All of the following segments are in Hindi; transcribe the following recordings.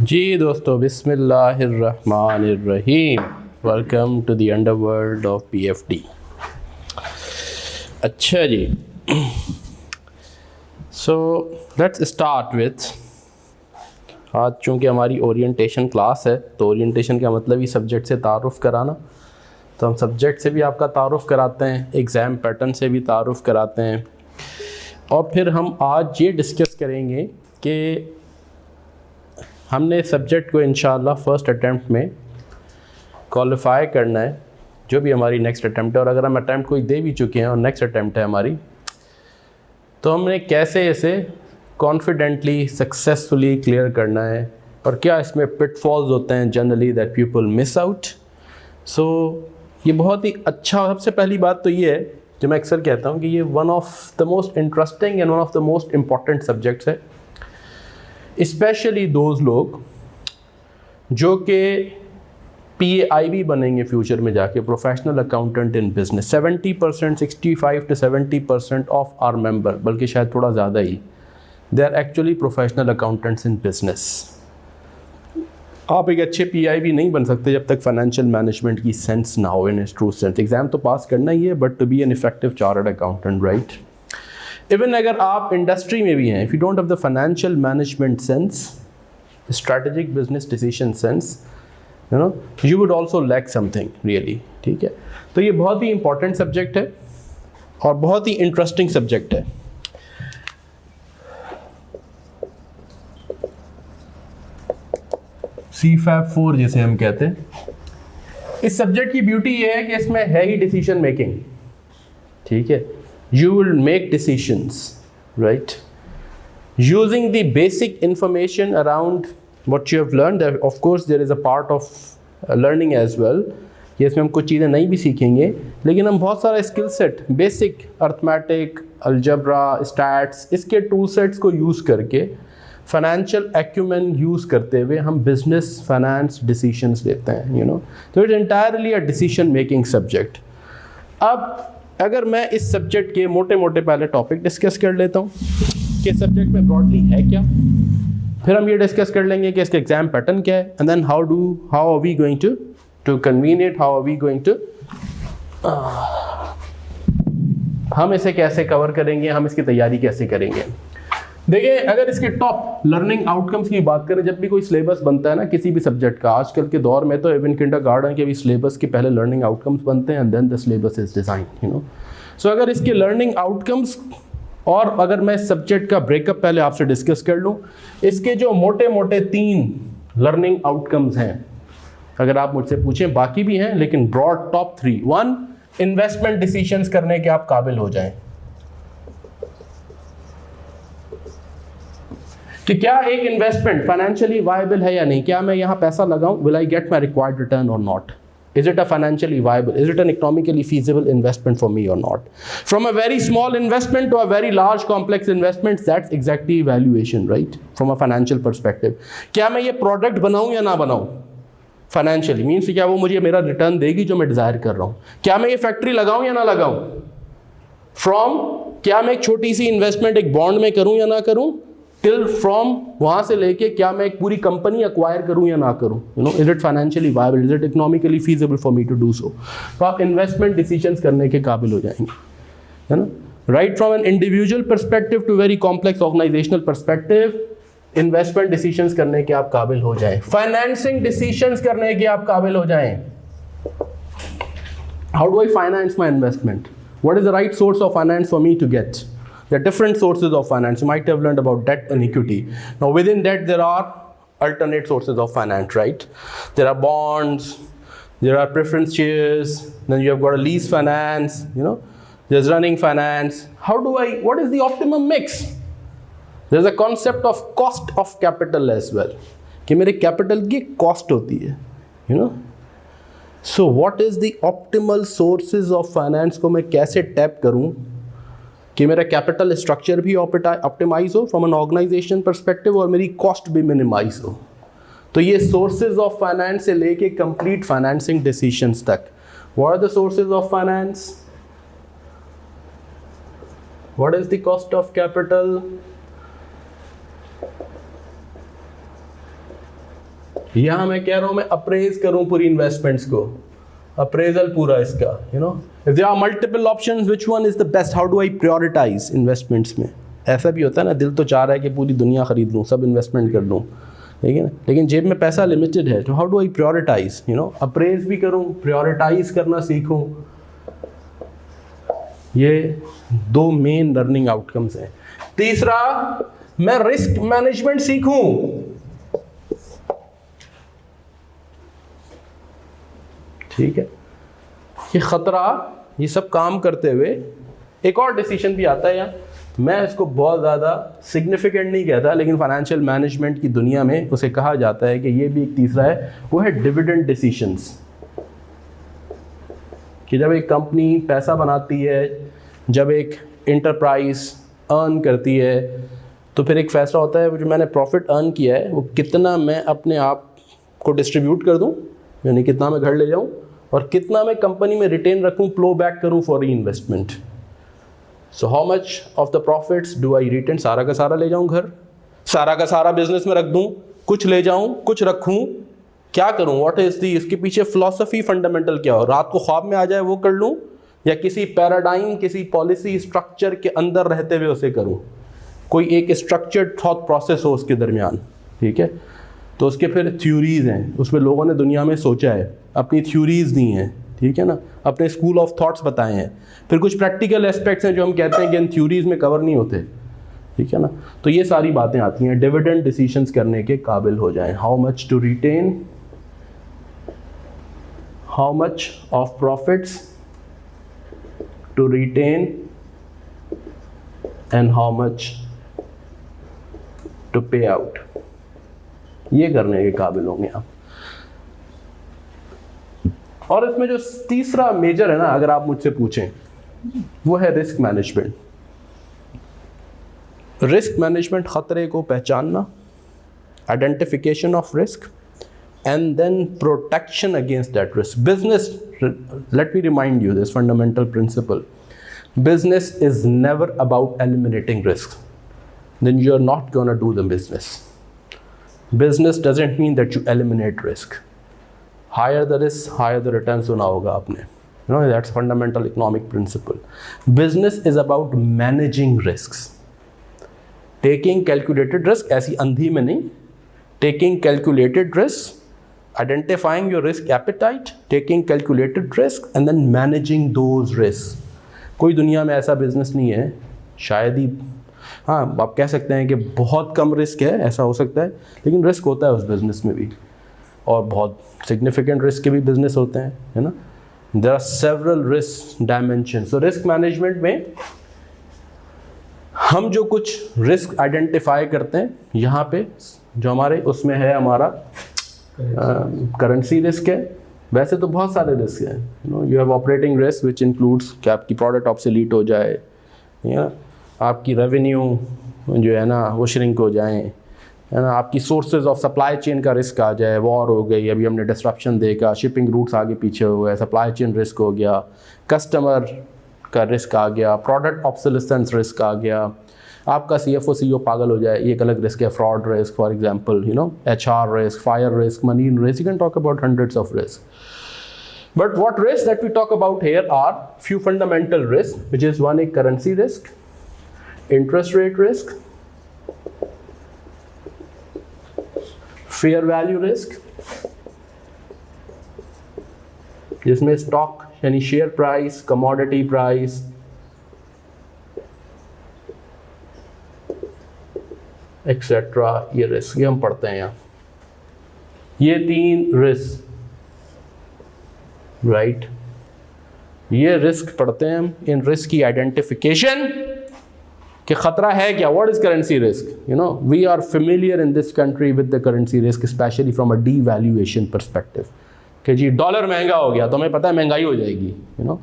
जी दोस्तों, बिस्मिल्लाहिर्रहमानिर्रहीम। Welcome to the underworld of PFD। अच्छा जी, सो लेट्स स्टार्ट विथ, आज चूँकि हमारी ओरिएंटेशन क्लास है तो ओरिएंटेशन का मतलब ही सब्जेक्ट से तारुफ़ कराना। तो हम सब्जेक्ट से भी आपका तारुफ़ कराते हैं, एग्ज़ाम पैटर्न से भी तारुफ़ कराते हैं, और फिर हम आज ये डिस्कस करेंगे कि हमने सब्जेक्ट को इंशाअल्लाह फ़र्स्ट अटैम्प्ट में क्वालिफ़ाई करना है, जो भी हमारी नेक्स्ट अटैम्प्ट है। और अगर हम अटैम्प्ट कोई दे भी चुके हैं और नेक्स्ट अटैम्प्ट है हमारी, तो हमने कैसे इसे कॉन्फिडेंटली सक्सेसफुली क्लियर करना है, और क्या इसमें पिटफॉल्स होते हैं generally that people miss out. So ये बहुत ही अच्छा, सबसे पहली बात तो ये है जो मैं अक्सर कहता हूँ कि ये one of the most interesting and one of the most important subjects है, स्पेशली दोज लोग जो कि PAIB बनेंगे फ्यूचर में जाके, professional accountant in business. 70%, 65 to 70% of our member, बल्कि शायद थोड़ा ज़्यादा ही, they are actually professional accountants in business. आप एक अच्छे PAIB नहीं बन सकते जब तक फाइनेंशियल मैनेजमेंट की सेंस ना हो, in its true sense. Exam तो पास करना ही है, but to be an effective chartered accountant, right. Even अगर आप इंडस्ट्री में भी हैं, if you don't have the financial management sense, strategic business decision sense, you know, you would also lack something really, ठीक है। तो ये बहुत ही इंपॉर्टेंट सब्जेक्ट है और बहुत ही इंटरेस्टिंग सब्जेक्ट है। CFAP 4 जिसे हम कहते हैं, इस सब्जेक्ट की ब्यूटी ये है कि इसमें है ही डिसीजन मेकिंग, ठीक है। You will make decisions, right? Using the basic information around what you have learned. Of course, there is a part of learning as well. ये इसमें हम कुछ चीज़ें नहीं भी सीखेंगे, लेकिन हम बहुत सारा skill set, basic arithmetic, algebra, stats, इसके टूल सेट्स को यूज़ करके, फाइनेंशियल एक्यूमेन यूज़ करते हुए हम बिजनेस फाइनेंस डिसीजंस लेते हैं, यू नो। तो it's entirely a decision making subject. अब अगर मैं इस सब्जेक्ट के मोटे मोटे पहले टॉपिक डिस्कस कर लेता हूँ कि सब्जेक्ट में ब्रॉडली है क्या, फिर हम ये डिस्कस कर लेंगे कि इसका एग्जाम पैटर्न क्या है, and then how are we going to convene it, how are we going to, हम इसे कैसे कवर करेंगे, हम इसकी तैयारी कैसे करेंगे। देखिए, अगर इसके टॉप लर्निंग आउटकम्स की बात करें, जब भी कोई सिलेबस बनता है ना किसी भी सब्जेक्ट का, आजकल के दौर में तो इवन किंडरगार्टन के भी सिलेबस के पहले लर्निंग आउटकम्स बनते हैं and then the syllabus is design, you know. So अगर इसके लर्निंग आउटकम्स, और अगर मैं सब्जेक्ट का ब्रेकअप पहले आपसे डिस्कस कर लूँ, इसके जो मोटे मोटे 3 लर्निंग आउटकम्स हैं, अगर आप मुझसे पूछें, बाकी भी हैं लेकिन ब्रॉड टॉप 3। 1, इन्वेस्टमेंट डिसीजंस करने के आप काबिल हो जाएं कि क्या एक इन्वेस्टमेंट फाइनेंशियली वायबल है या नहीं, क्या मैं यहाँ पैसा लगाऊं, will I get my required return और not, is it a financially viable, is it an economically feasible investment for me or not. From a very small investment to a very large complex investment, that's exactly valuation, right, from a financial perspective. क्या मैं ये प्रोडक्ट बनाऊं या ना बनाऊं, फाइनेंशियली मीन्स क्या वो मुझे मेरा रिटर्न देगी जो मैं डिजायर कर रहा हूं, क्या मैं ये फैक्ट्री लगाऊं या ना लगाऊं, फ्रॉम क्या मैं एक छोटी सी इन्वेस्टमेंट एक बॉन्ड में करूं या ना करूं, टिल फ्रॉम वहाँ से लेके क्या मैं एक पूरी कंपनी अक्वायर करूँ या ना करूँ, you know, is it financially viable, is it economically feasible for me to do so. तो आप इन्वेस्टमेंट डिसीजंस करने के काबिल हो जाएंगे, है ना। Right from an individual perspective to very complex organisational perspective, investment decisions करने के आप काबिल हो जाएं, फाइनेंसिंग डिसीजंस करने के आप काबिल हो जाएं। How do I finance my investment, what is the right source of finance for me to get. There are different sources of finance. You might have learned about debt and equity. Now within that there are alternate sources of finance, right? There are bonds, there are preference shares, then you have got a lease finance, you know, there's running finance. What is the optimum mix? There's a concept of cost of capital as well. कि मेरे capital की cost होती है, you know. So what is the optimal sources of finance को मैं कैसे tap करूँ कि मेरा कैपिटल स्ट्रक्चर भी ऑप्टिमाइज हो फ्रॉम एन ऑर्गेनाइजेशन परस्पेक्टिव और मेरी कॉस्ट भी मिनिमाइज हो। तो ये सोर्सेज ऑफ फाइनेंस से लेके कंप्लीट फाइनेंसिंग डिसीजंस तक, what are the sources of finance, what is the cost of capital? यहां मैं कह रहा हूं मैं अप्रेज करूं पूरी इन्वेस्टमेंट्स को, अप्रेजल पूरा इसका, you know, if there are multiple options which one is the best, how do I prioritise investments में? ऐसा भी होता है ना, दिल तो चाह रहा है कि पूरी दुनिया खरीद लूं, सब इन्वेस्टमेंट कर लूं, ठीक है ना, लेकिन जेब में पैसा लिमिटेड है, तो how do I prioritise, you know, appraise भी करूं, प्रायोरिटाइज करना सीखूं। ये दो मेन लर्निंग आउटकम्स हैं। तीसरा, मैं रिस्क मैनेजमेंट सीखूं। ठीक है, ये खतरा, ये सब काम करते हुए एक और डिसीजन भी आता है यार, मैं इसको बहुत ज़्यादा सिग्निफिकेंट नहीं कहता, लेकिन फाइनेंशियल मैनेजमेंट की दुनिया में उसे कहा जाता है कि ये भी एक तीसरा है, वो है डिविडेंड डिसीजंस। कि जब एक कंपनी पैसा बनाती है, जब एक इंटरप्राइज अर्न करती है, तो फिर एक फैसला होता है जो मैंने प्रॉफिट अर्न किया है वो कितना मैं अपने आप को डिस्ट्रीब्यूट कर दूं, यानी कितना मैं घर ले जाऊं, और कितना मैं कंपनी में रिटेन रखूं, फ्लो बैक करूं for reinvestment. So how much of the profits do I retain? सारा का सारा ले जाऊं घर, सारा का सारा बिजनेस में रख दूं, कुछ ले जाऊं, कुछ रखूं, क्या करूं? व्हाट इज दी, इसके पीछे फिलॉसफी फंडामेंटल क्या हो? रात को ख्वाब में आ जाए वो कर लूं, या किसी पैराडाइम, किसी पॉलिसी स्ट्रक्चर के अंदर रहते हुए उसे करूं? कोई एक स्ट्रक्चर्ड थॉट प्रोसेस हो उसके दरमियान, ठीक है? तो उसके फिर थ्योरीज हैं, उसमें लोगों ने दुनिया में सोचा है, अपनी थ्योरीज दी हैं, ठीक है ना, अपने स्कूल ऑफ थॉट्स बताए हैं। फिर कुछ प्रैक्टिकल एस्पेक्ट्स हैं जो हम कहते हैं कि इन थ्योरीज में कवर नहीं होते, ठीक है ना। तो ये सारी बातें आती हैं, डिविडेंड डिसीजंस करने के काबिल हो जाएं। How much to retain, how much of profits to retain, and how much to pay out, ये करने के काबिल होंगे आप। और इसमें जो तीसरा मेजर है ना, अगर आप मुझसे पूछें, वो है रिस्क मैनेजमेंट। रिस्क मैनेजमेंट, खतरे को पहचानना, identification of risk, and then protection against that risk. Business, let me remind you this fundamental principle, business is never about eliminating risk, then you are not going to do the business. Business doesn't mean that you eliminate risk. Higher the risk, higher the returns होना होगा आपने, you know, that's fundamental economic principle. Business is about managing risks, taking calculated risk, ऐसी अंधी में नहीं, taking calculated risk, identifying your risk appetite, taking calculated risk, and then managing those risks. कोई दुनिया में ऐसा बिजनेस नहीं है, शायद ही, हाँ आप कह सकते हैं कि बहुत कम रिस्क है, ऐसा हो सकता है, लेकिन रिस्क होता है उस बिज़नेस में भी, और बहुत सिग्निफिकेंट रिस्क के भी बिजनेस होते हैं, है ना। There are several risk dimension. So risk management में हम जो कुछ रिस्क आइडेंटिफाई करते हैं, यहाँ पे जो हमारे उसमें है, हमारा करेंसी रिस्क है। वैसे तो बहुत सारे रिस्क हैं, you have operating risk which includes कि आपकी प्रोडक्ट ऑब्सोलीट हो जाए, या आपकी रेवेन्यू जो है ना वो श्रिंक हो जाए, है ना, आपकी सोर्सेज ऑफ सप्लाई चेन का रिस्क आ जाए, वॉर हो गई, अभी हमने डिस्ट्रप्शन देखा, शिपिंग रूट्स आगे पीछे हो गए, सप्लाई चेन रिस्क हो गया, कस्टमर का रिस्क आ गया, प्रोडक्ट ऑब्सोलिसेंस रिस्क आ गया, आपका CFO CEO पागल हो जाए, ये एक अलग रिस्क है, fraud risk for example, you know, HR risk, fire risk, money risk, you can talk about hundreds of risks. But what risks that we talk about here are few fundamental risks, which is one, a currency risk, interest rate risk, fair value risk, जिसमें स्टॉक यानी share price, commodity price, etcetera, ये रिस्क, ये हम पढ़ते हैं यहाँ, ये 3 रिस्क, राइट, ये रिस्क पढ़ते हैं हम। इन रिस्क की आइडेंटिफिकेशन कि खतरा है क्या, what is currency risk, you know, we are familiar in this country with the currency risk, specially from a devaluation perspective, कि जी डॉलर महंगा हो गया तो हमें पता है महंगाई हो जाएगी, you know,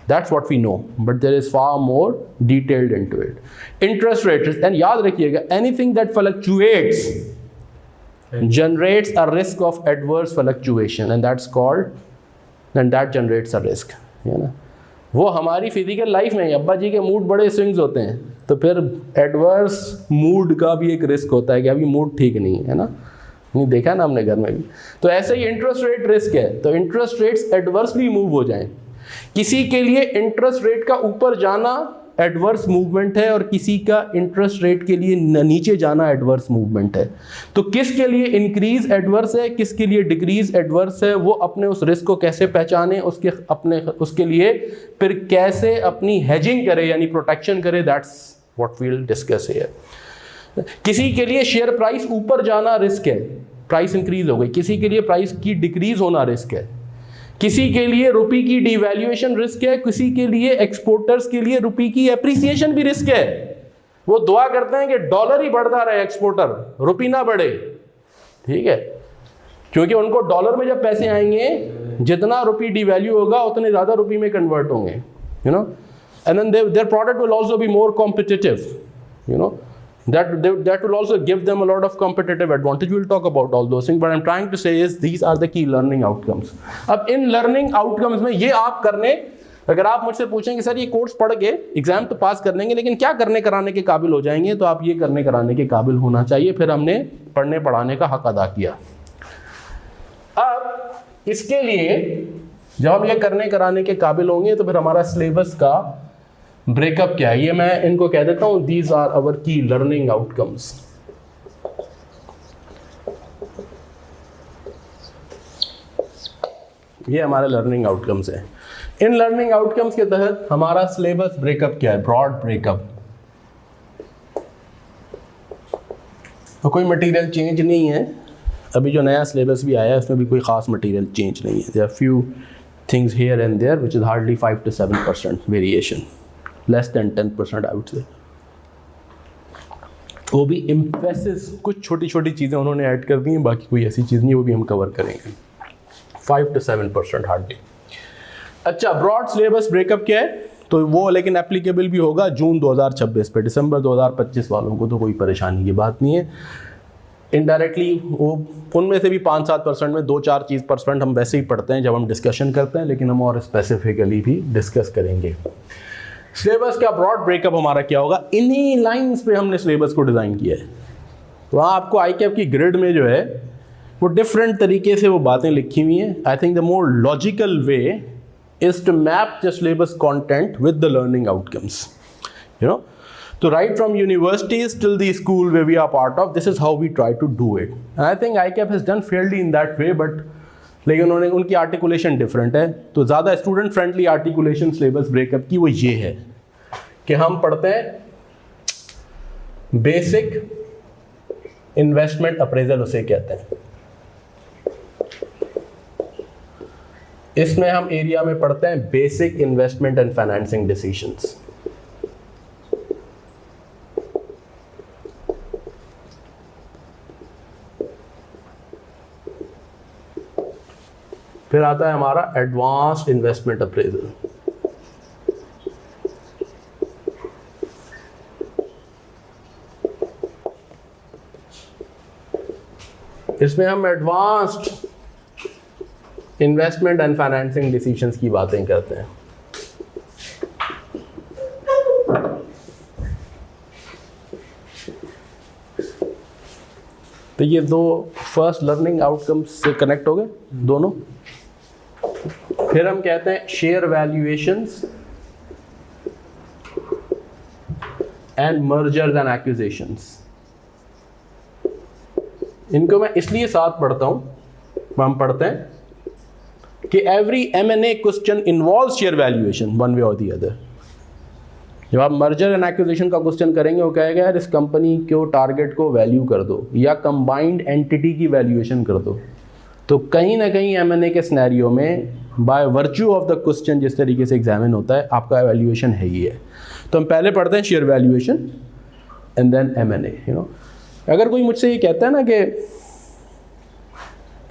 that's what we know, but there is far more detailed into it. Interest rate, and याद रखिएगा, anything that fluctuates generates a risk of adverse fluctuation, and that's called, and that generates a risk, है ना। वो हमारी फिजिकल लाइफ में, अब्बा जी के मूड बड़े स्विंग्स होते हैं, तो फिर एडवर्स मूड का भी एक रिस्क होता है कि अभी मूड ठीक नहीं है ना, नहीं देखा ना हमने घर में भी। तो ऐसे ही इंटरेस्ट रेट रिस्क है, तो इंटरेस्ट रेट्स एडवर्सली मूव हो जाएं। किसी के लिए इंटरेस्ट रेट का ऊपर जाना एडवर्स मूवमेंट है और किसी का इंटरेस्ट रेट के लिए नीचे जाना एडवर्स मूवमेंट है। तो किसके लिए इंक्रीज एडवर्स है, किसके लिए डिक्रीज एडवर्स है, वो अपने उस रिस्क को कैसे पहचाने, उसके लिए फिर कैसे अपनी हेजिंग करे यानी प्रोटेक्शन करे, that's what we will discuss here. किसी के लिए शेयर प्राइस ऊपर जाना रिस्क है, प्राइस इंक्रीज हो गई, किसी के लिए प्राइस की डिक्रीज होना रिस्क है, किसी के लिए रुपी की डिवैल्यूएशन रिस्क है, किसी के लिए एक्सपोर्टर्स के लिए रुपी की एप्रिसिएशन भी रिस्क है। वो दुआ करते हैं कि डॉलर ही बढ़ता रहे, एक्सपोर्टर, रुपी ना बढ़े, ठीक है, क्योंकि उनको डॉलर में जब पैसे आएंगे, जितना रुपी डिवैल्यू होगा उतने ज्यादा रुपी में कन्वर्ट होंगे, you know, and then their product will also be more competitive, you know, that will also give them a lot of competitive advantage. We'll talk about all those things, but I'm trying to say is these are the key learning outcomes. अब इन learning outcomes में ये आप करने, अगर आप मुझसे पूछेंगे सर ये कोर्स पढ़ के एग्जाम तो पास कर लेंगे लेकिन क्या करने कराने के काबिल हो जाएंगे, तो आप ये करने कराने के काबिल होना चाहिए, फिर हमने पढ़ने पढ़ाने का हक अदा किया। अब इसके लिए जब हम ये करने कराने के काबिल होंगे तो फिर हमारा सिलेबस का ब्रेकअप क्या है, ये मैं इनको कह देता हूं, दीज आर अवर की लर्निंग आउटकम्स। ये हमारे लर्निंग आउटकम्स है। इन लर्निंग आउटकम्स के तहत हमारा सिलेबस ब्रेकअप क्या है, ब्रॉड ब्रेकअप। तो कोई मटेरियल चेंज नहीं है, अभी जो नया सिलेबस भी आया है उसमें भी कोई खास मटेरियल चेंज नहीं है। There are few things here and there which is hardly 5 to 7% variation, less than 10% I would say। वो भी एम्फेसिस, कुछ छोटी छोटी चीज़ें उन्होंने ऐड कर दी हैं, बाकी कोई ऐसी चीज़ नहीं, वो भी हम कवर करेंगे। 5 to 7% हार्डली। अच्छा, ब्रॉड सिलेबस ब्रेकअप क्या है, तो वो लेकिन एप्लीकेबल भी होगा जून 2026 पे, दिसंबर 2025 वालों को तो कोई परेशानी की बात नहीं है। इनडायरेक्टली वो उनमें से भी 5-7% में 2-4 चीज़ % हम वैसे ही पढ़ते हैं जब हम डिस्कशन करते हैं, लेकिन हम और स्पेसिफिकली भी डिस्कस करेंगे। सिलेबस का ब्रॉड ब्रेकअप हमारा क्या होगा, इन्हीं लाइंस पे हमने सिलेबस को डिज़ाइन किया है। वहाँ आपको ICAP की ग्रिड में जो है वो डिफरेंट तरीके से वो बातें लिखी हुई हैं। I think the more logical way is to map the syllabus content with the learning outcomes, you know. तो right from universities till the school way we are part of, this is how we try to do it. And I think ICAP has done fairly in that way, but लेकिन उन्होंने उनकी आर्टिकुलेशन डिफरेंट है। तो ज़्यादा student friendly articulation syllabus breakup की वो ये है कि हम पढ़ते हैं बेसिक इन्वेस्टमेंट अप्रेजल, उसे कहते हैं। इसमें हम एरिया में पढ़ते हैं basic investment and financing decisions. फिर आता है हमारा एडवांस्ड इन्वेस्टमेंट अप्रेजल। इसमें हम advanced investment and financing decisions की बातें करते हैं। तो ये दो फर्स्ट लर्निंग आउटकम्स से कनेक्ट हो गए दोनों। फिर हम कहते हैं share valuations and mergers and acquisitions. इनको मैं इसलिए साथ पढ़ता हूं, हम पढ़ते हैं कि every M&A question involve share valuation one way और दी अदर। जब आप मर्जर एंड एक्विजिशन का क्वेश्चन करेंगे, वो कहेगा यार इस कंपनी को टारगेट को वैल्यू कर दो या कंबाइंड एंटिटी की वैल्यूएशन कर दो। तो कहीं ना कहीं M&A के सिनेरियो में by virtue of the question जिस तरीके से एग्जामिन होता है, आपका वैल्यूएशन है ही है। तो हम पहले पढ़ते हैं share valuation and then M&A, you know. अगर कोई मुझसे ये कहता है ना कि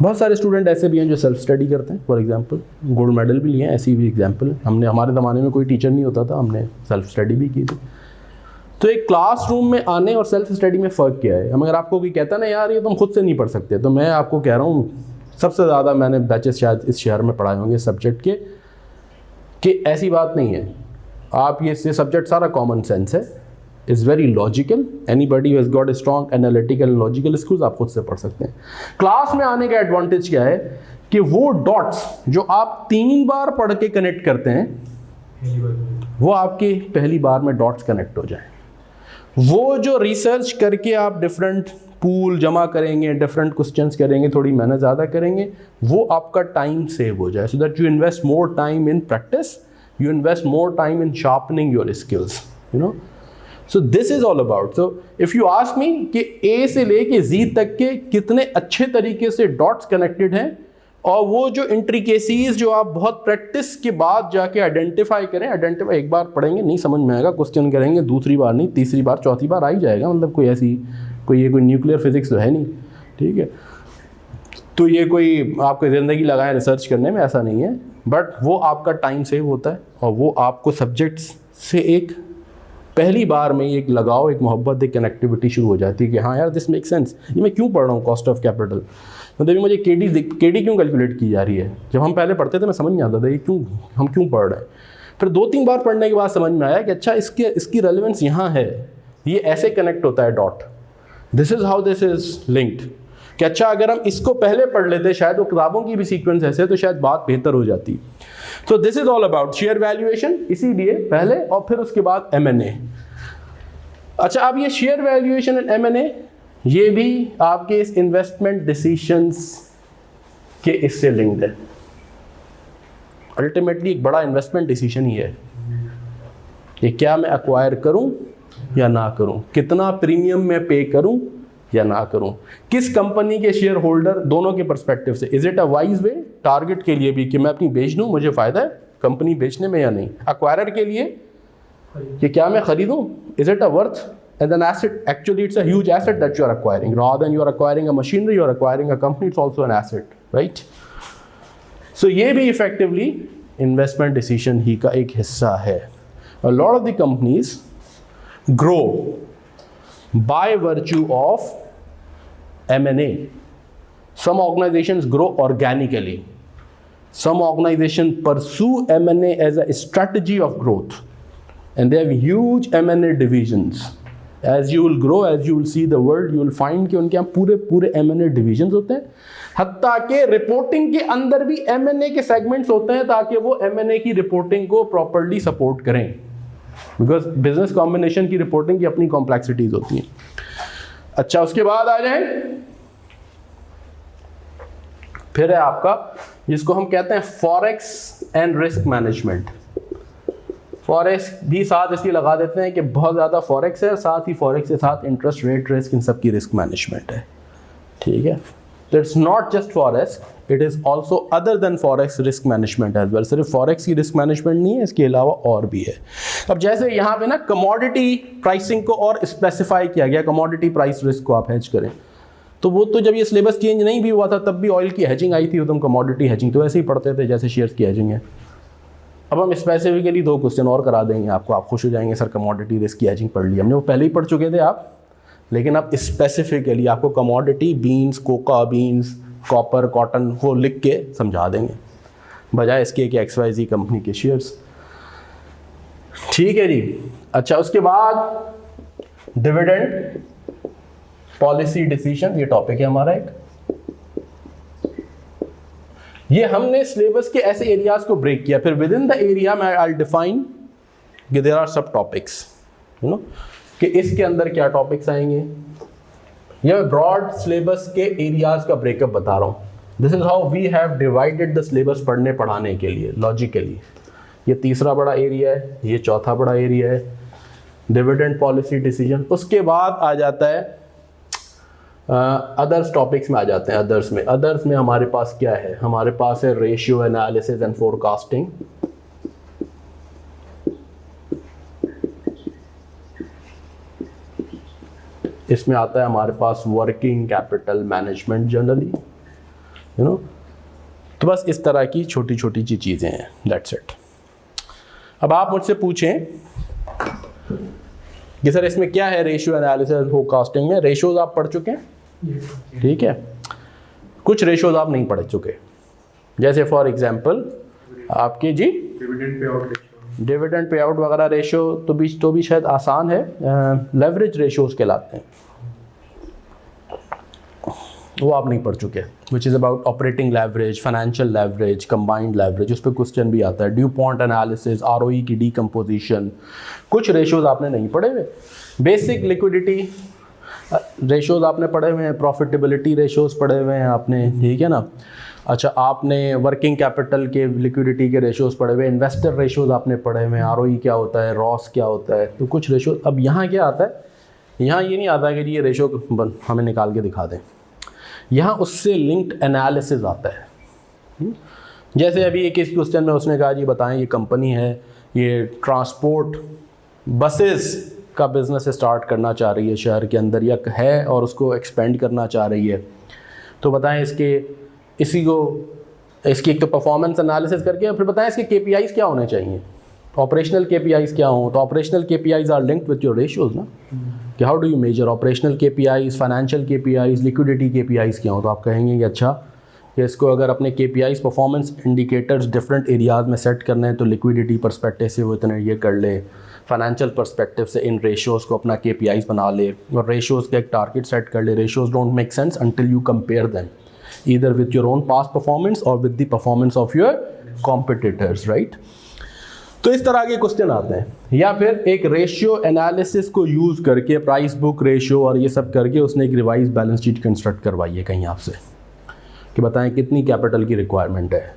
बहुत सारे स्टूडेंट ऐसे भी हैं जो सेल्फ स्टडी करते हैं, फॉर एग्जांपल गोल्ड मेडल भी लिए हैं, ऐसी भी एग्जांपल हमने, हमारे ज़माने में कोई टीचर नहीं होता था, हमने सेल्फ स्टडी भी की थी। तो एक क्लासरूम में आने और सेल्फ स्टडी में फ़र्क क्या है। हम अगर आपको कोई कहता है ना यार ये तुम खुद से नहीं पढ़ सकते, तो मैं आपको कह रहा हूँ सबसे ज़्यादा मैंने बैचेस शायद इस शहर में पढ़ाए होंगे सब्जेक्ट के, कि ऐसी बात नहीं है, आप ये सब्जेक्ट सारा कॉमन सेंस है, is very logical, anybody has got a strong analytical and logical skills आप खुद से पढ़ सकते हैं। क्लास में आने का एडवांटेज क्या है कि वो डॉट्स जो आप 3 बार पढ़ के कनेक्ट करते हैं वो आपके पहली बार में डॉट्स कनेक्ट हो जाए। वो जो रिसर्च करके आप डिफरेंट पूल जमा करेंगे, डिफरेंट क्वेश्चंस करेंगे, थोड़ी मेहनत ज़्यादा करेंगे, वो आपका टाइम सेव हो जाए, सो that you invest more time in practice, you invest more time in sharpening your skills, you know. So this is all about. So if you ask me कि ए से लेके जी तक के कितने अच्छे तरीके से डॉट्स कनेक्टेड हैं, और वो जो इंट्रिकेसीज जो आप बहुत प्रैक्टिस के बाद जाके आइडेंटिफाई करें, आइडेंटिफाई एक बार पढ़ेंगे नहीं समझ में आएगा, क्वेश्चन करेंगे दूसरी बार नहीं, तीसरी बार चौथी बार आ ही जाएगा, मतलब कोई ऐसी कोई न्यूक्लियर फिजिक्स तो है नहीं, ठीक है। तो ये कोई आपको ज़िंदगी लगाए रिसर्च करने में, ऐसा नहीं है, बट वो आपका टाइम सेव होता है और वो आपको सब्जेक्ट्स से एक पहली बार में एक लगाव, एक मोहब्बत, एक कनेक्टिविटी शुरू हो जाती है कि हाँ यार दिस मेक सेंस, ये मैं क्यों पढ़ रहा हूँ कॉस्ट ऑफ कैपिटल, मतलब मुझे केडी क्यों कैलकुलेट की जा रही है। जब हम पहले पढ़ते थे मैं समझ नहीं आता था ये हम क्यों पढ़ रहे हैं, फिर 2-3 बार पढ़ने के बाद समझ में आया कि अच्छा इसकी रेलेवेंस यहाँ है, ये ऐसे कनेक्ट होता है dot, this is how this is linked, कि अच्छा अगर हम इसको पहले पढ़ लेते, शायद वो किताबों की भी सीक्वेंस ऐसे, तो शायद बात बेहतर हो जाती। तो this is all about share valuation, इसीलिए पहले और फिर उसके बाद M&A। अच्छा, अब ये शेयर वैल्यूएशन एंड M&A ये भी आपके इस इन्वेस्टमेंट डिसीजंस के इससे लिंक्ड है। अल्टीमेटली एक बड़ा इन्वेस्टमेंट डिसीजन ही है कि क्या मैं एक्वायर करूं या ना करूं, कितना प्रीमियम मैं पे करूं या ना करूं, किस कंपनी के शेयर होल्डर, दोनों के पर्सपेक्टिव से is it a wise way, target के लिए भी कि मैं अपनी बेच दूं, मुझे फायदा है कंपनी बेचने में या नहीं, एक्वायरर के लिए कि क्या मैं खरीदूं, is it a worth and an asset, actually it's a huge asset that you are acquiring, rather than you are acquiring a machinery, you are acquiring a company, it's also an asset, right? So ये भी effectively investment decision ही का एक हिस्सा है। A lot of the companies grow by virtue of M&A. Some organizations grow organically. Some organizations pursue M&A as a strategy of growth, and they have huge M&A divisions. As you will grow, as you will see the world, you will find कि उनके यहाँ पूरे M&A divisions होते हैं, हत्ता के रिपोर्टिंग के अंदर भी M&A के सेगमेंट्स होते हैं ताकि वो M&A की रिपोर्टिंग को प्रॉपर्ली सपोर्ट करें, बिकॉज बिजनेस कॉम्बिनेशन की रिपोर्टिंग की अपनी कॉम्प्लेक्सिटीज होती हैं। अच्छा, उसके बाद आ जाए, फिर है आपका जिसको हम कहते हैं forex and risk management. Forex भी साथ इसलिए लगा देते हैं कि बहुत ज़्यादा फॉरेक्स है, साथ ही फॉरेक्स के साथ इंटरेस्ट रेट रिस्क, इन सब की रिस्क मैनेजमेंट है, ठीक है। तो it's not just forex, it is also other than forex risk management as well. सिर्फ फॉरेक्स की रिस्क मैनेजमेंट नहीं है, इसके अलावा और भी है। अब जैसे यहाँ पे ना कमोडिटी प्राइसिंग को और स्पेसिफाई किया गया, कमोडिटी प्राइस रिस्क को आप हेज करें, तो वो तो जब ये सिलेबस चेंज नहीं भी हुआ था तब भी ऑयल की हेजिंग आई थी, तो हम कमोडिटी हेजिंग तो ऐसे ही पढ़ते थे जैसे शेयर्स की हेजिंग है। अब हम स्पेसिफिकली 2 क्वेश्चन और करा देंगे आपको, आप खुश हो जाएंगे सर कमोडिटी रिस्क की हेजिंग पढ़ लिया, हमने वो पहले ही पढ़ चुके थे आप, लेकिन अब स्पेसिफिकली आपको commodity beans, Coca beans, copper, cotton वो लिख के समझा देंगे, बजाय इसके कि XYZ कंपनी के शेयर्स, ठीक है जी। अच्छा, उसके बाद डिविडेंड पॉलिसी डिसीजन, ये टॉपिक है हमारा एक। ये हमने सिलेबस के ऐसे एरियाज को ब्रेक किया, फिर विद इन द एरिया में आई डिफाइन कि there are subtopics, you know, कि इसके अंदर क्या टॉपिक्स आएंगे। ये मैं ब्रॉड सिलेबस के एरियाज का ब्रेकअप बता रहा हूँ। This is how we have divided the syllabus पढ़ने पढ़ाने के लिए लॉजिकली। ये तीसरा बड़ा एरिया है, ये चौथा बड़ा एरिया है, डिविडेंड पॉलिसी डिसीजन। उसके बाद आ जाता है अदर्स टॉपिक्स में आ जाते हैं। अदर्स में हमारे पास क्या है, हमारे पास है रेशियो एनालिसिस एंड फोरकास्टिंग, इसमें आता है हमारे पास working capital management generally, you know. तो बस इस तरह की छोटी छोटी चीज़ें हैं, दैट्स इट। अब आप मुझसे पूछें कि सर इसमें क्या है रेशियो एनालिसिस फोरकास्टिंग में। रेशियोज आप पढ़ चुके हैं, ठीक है, कुछ रेशियोज आप नहीं पढ़ चुके, जैसे फॉर एग्जांपल आपके जी डिविडेंड पे आउट वगैरह रेशियो तो भी शायद आसान है, लेवरेज रेशियोज कहलाते हैं, वो आप नहीं पढ़ चुके, which is about operating leverage, financial leverage, combined leverage, उस पर क्वेश्चन भी आता है, ड्यूपॉन्ट एनालिसिस, आरओई की डीकम्पोजिशन, कुछ रेशियोज आपने नहीं पढ़े हुए। बेसिक लिक्विडिटी रेशियोज आपने पढ़े हुए हैं, प्रॉफिटेबिलिटी रेशियोज पढ़े हुए हैं आपने, ठीक है ना। अच्छा, आपने वर्किंग कैपिटल के लिक्विडिटी के रेशियोज पढ़े हुए, इन्वेस्टर रेशियोज आपने पढ़े हुए हैं, आरओई क्या होता है, रॉस क्या होता है, तो कुछ रेशियोज। अब यहाँ क्या आता है, यहाँ ये नहीं आता कि ये रेशियो हमें निकाल के दिखा दें, यहाँ उससे लिंक्ड एनालिसिस आता है। जैसे अभी एक इस क्वेश्चन में उसने कहा जी बताएं ये कंपनी है, ये ट्रांसपोर्ट बसेस का बिज़नेस स्टार्ट करना चाह रही है शहर के अंदर, या है और उसको एक्सपेंड करना चाह रही है, तो बताएं इसकी एक तो परफॉर्मेंस एनालिसिस करके, फिर बताएं इसके KPIs क्या होने चाहिए, ऑपरेशनल KPIs क्या हों। तो operational KPIs are linked with your ratios ना, कि how do you measure operational KPIs, financial KPIs, liquidity KPIs क्या हो। तो आप कहेंगे कि अच्छा कि इसको अगर अपने KPIs performance indicators different areas में सेट करने हैं तो लिक्विडिटी पर्सपेक्टिव से वो इतने ये कर ले, फाइनेंशियल पर्सपेक्टिव से इन रेशियोज़ को अपना KPIs बना ले और रेशियोज़ का एक टारगेट सेट कर ले। Ratios don't make sense until you compare them either with your own past performance और with the performance of your competitors, right. तो इस तरह के क्वेश्चन आते हैं। या फिर एक रेशियो एनालिसिस को यूज़ करके प्राइस बुक रेशियो और ये सब करके उसने एक रिवाइज बैलेंस शीट कंस्ट्रक्ट करवाई है कहीं आपसे कि बताएं कितनी कैपिटल की रिक्वायरमेंट है।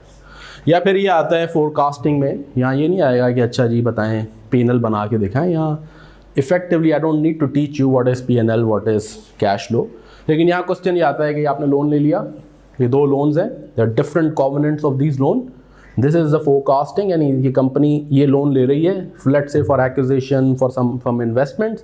या फिर ये आता है फोरकास्टिंग में, यहाँ ये नहीं आएगा कि अच्छा जी बताएं P&L बना के दिखाएं, यहाँ effectively I don't need to teach you what is P&L, what is cash flow, लेकिन यहाँ क्वेश्चन ये आता है कि आपने लोन ले लिया, ये 2 लोन्स हैं, the different covenants of these loan, this is the forecasting, यानी ये कंपनी ये लोन ले रही है let's say for acquisition for some from investments,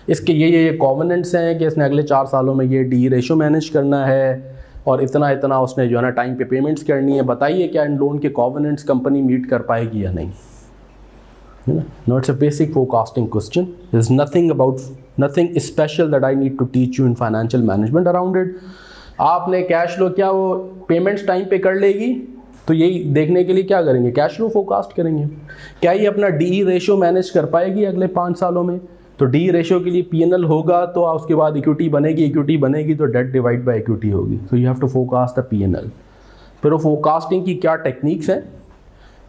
इसके ये कॉवेनेंट्स हैं कि इसने अगले 4 सालों में ये D रेशो मैनेज करना है और इतना उसने जो है ना टाइम पे पेमेंट्स करनी है। बताइए क्या इन लोन के कॉवेनेंट्स कंपनी मीट कर पाएगी या नहीं, है ना। No, it's a basic forecasting question, there is nothing special that I need to teach you in financial management around it. आपने कैश फ्लो क्या वो पेमेंट्स टाइम पे कर लेगी, तो यही देखने के लिए क्या करेंगे, कैश फ्लो फोरकास्ट करेंगे। क्या ये अपना DE रेशियो मैनेज कर पाएगी अगले 5 सालों में, तो DE रेशियो के लिए P&L होगा, तो उसके बाद इक्विटी बनेगी तो डेट डिवाइड बाय इक्विटी होगी, तो you have to forecast the P&L। फिर वो फोरकास्टिंग की क्या टेक्निक्स हैं,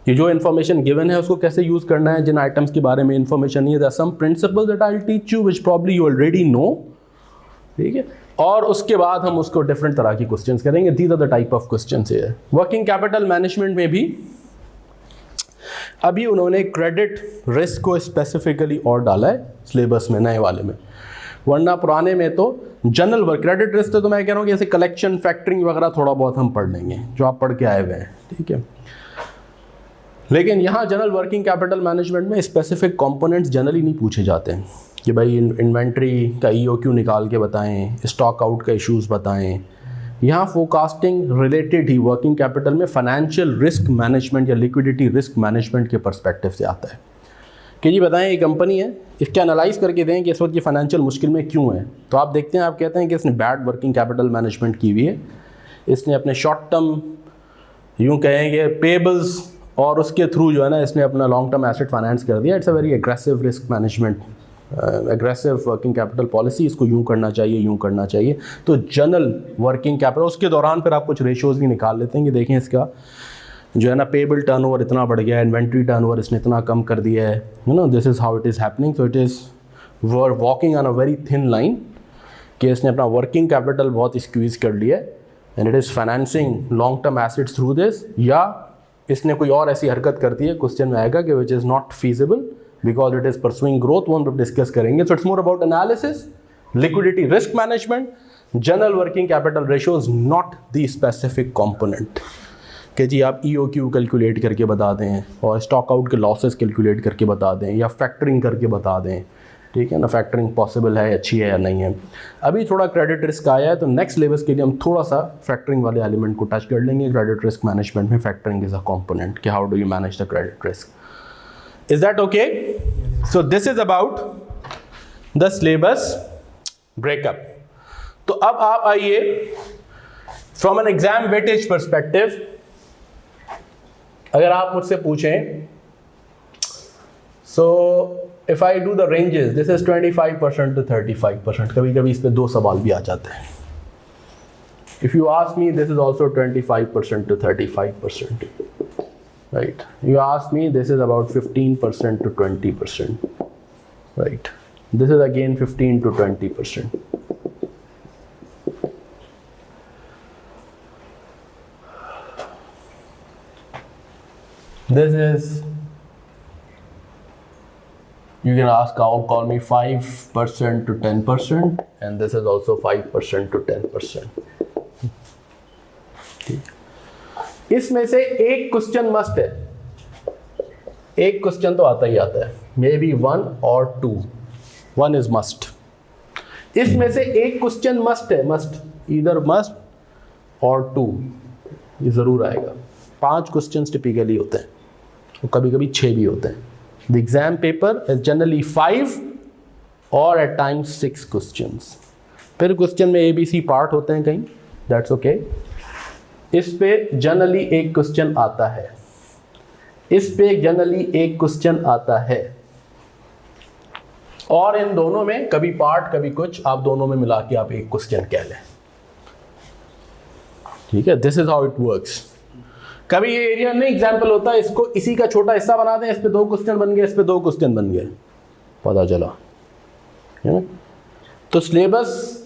ये जो इन्फॉर्मेशन गिवन है उसको कैसे यूज़ करना है, जिन आइटम्स के बारे में इन्फॉर्मेशन नहीं है, some principles that I will teach you which probably you already know, ठीक है। और उसके बाद हम उसको डिफरेंट तरह की क्वेश्चंस करेंगे। These are the type of questions here. Working capital management में भी अभी उन्होंने क्रेडिट रिस्क को स्पेसिफिकली और डाला है सिलेबस में, नए वाले में, वरना पुराने में तो जनरल वर्क क्रेडिट रिस्क तो मैं कह रहा हूँ कि जैसे कलेक्शन फैक्टरिंग वगैरह थोड़ा बहुत हम पढ़ लेंगे जो आप पढ़ के आए हुए हैं, ठीक है। लेकिन यहाँ जनरल वर्किंग कैपिटल मैनेजमेंट में स्पेसिफिक कंपोनेंट्स जनरली नहीं पूछे जाते हैं कि भाई इन्वेंट्री का EOQ निकाल के बताएं, स्टॉक आउट का इश्यूज बताएं। यहाँ फोरकास्टिंग रिलेटेड ही वर्किंग कैपिटल में फाइनेंशियल रिस्क मैनेजमेंट या लिक्विडिटी रिस्क मैनेजमेंट के पर्सपेक्टिव से आता है कि जी बताएं ये कंपनी है, इसके एनालाइज करके दें कि इस वक्त ये फाइनेंशियल मुश्किल में क्यों है। तो आप देखते हैं, आप कहते हैं कि इसने बैड वर्किंग कैपिटल मैनेजमेंट की हुई है, इसने अपने शॉर्ट टर्म यूँ कहेंगे पेबल्स और उसके थ्रू जो है ना इसने अपना लॉन्ग टर्म एसेट फाइनेंस कर दिया। It's a very aggressive risk management, aggressive working capital policy, इसको यूँ करना चाहिए। तो जनरल वर्किंग कैपिटल उसके दौरान फिर आप कुछ रेशियोज भी निकाल लेते हैं कि देखें इसका जो है ना पेबल टर्नओवर इतना बढ़ गया है, इन्वेंट्री टर्नओवर इसने इतना कम कर दिया है, you no this is how it is happening. So it is walking on a very thin line कि इसने अपना वर्किंग कैपिटल बहुत स्क्वीज कर लिया है and it is financing long term assets through this, या इसने कोई और ऐसी हरकत कर दी है, क्वेश्चन में आएगा कि which is not feasible because it is pursuing growth, वो हम डिस्कस करेंगे। So it's more about analysis, liquidity risk management, general working capital ratios, not the specific component कि जी आप EOQ कैलकुलेट करके बता दें और स्टॉक आउट के लॉसेस कैलकुलेट करके बता दें या फैक्टरिंग करके बता दें, ठीक है ना। फैक्टरिंग पॉसिबल है, अच्छी है या नहीं है। अभी थोड़ा क्रेडिट रिस्क आया है तो नेक्स्ट लेवल्स के लिए हम थोड़ा सा फैक्टरिंग वाले एलिमेंट को टच कर लेंगे। क्रेडिट रिस्क मैनेजमेंट में फैक्टरिंग इज अ कंपोनेंट कि how do you manage the credit risk. Is that okay? So this is about the syllabus breakup. तो अब आप आइए from an exam weightage perspective, अगर आप मुझसे पूछें so if I do the ranges, this is 25% to 35%. कभी कभी इस पे दो सवाल भी आ जाते हैं. If you ask me, this is also 25% to 35%. Right. You ask me, this is about 15% to 20%. Right. This is again 15 to 20%. This is, you can ask, call me 5% to 10%, and this is also 5% to 10%. इसमें से एक क्वेश्चन मस्ट है, एक क्वेश्चन तो आता ही आता है, may be 1 or 2. 1 is must. इसमें से एक क्वेश्चन मस्ट है, मस्ट, इधर मस्ट और 2, ये जरूर आएगा. 5 क्वेश्चंस टिपिकली होते हैं, और कभी कभी 6 भी होते हैं. The exam paper is generally 5 और एट टाइम्स 6 क्वेश्चंस. फिर क्वेश्चन में ABC पार्ट होते हैं कहीं, दैट्स ओके. इस पे जनरली एक क्वेश्चन आता है, इस पे जनरली एक क्वेश्चन आता है, और इन दोनों में कभी पार्ट कभी कुछ, आप दोनों में मिला के आप एक क्वेश्चन कह लें. ठीक है, this is how it works. कभी ये एरिया नहीं एग्जाम्पल होता है, इसको इसी का छोटा हिस्सा बना दें, इस पे 2 क्वेश्चन बन गए, इस पे 2 क्वेश्चन बन गए, पता चला. तो सिलेबस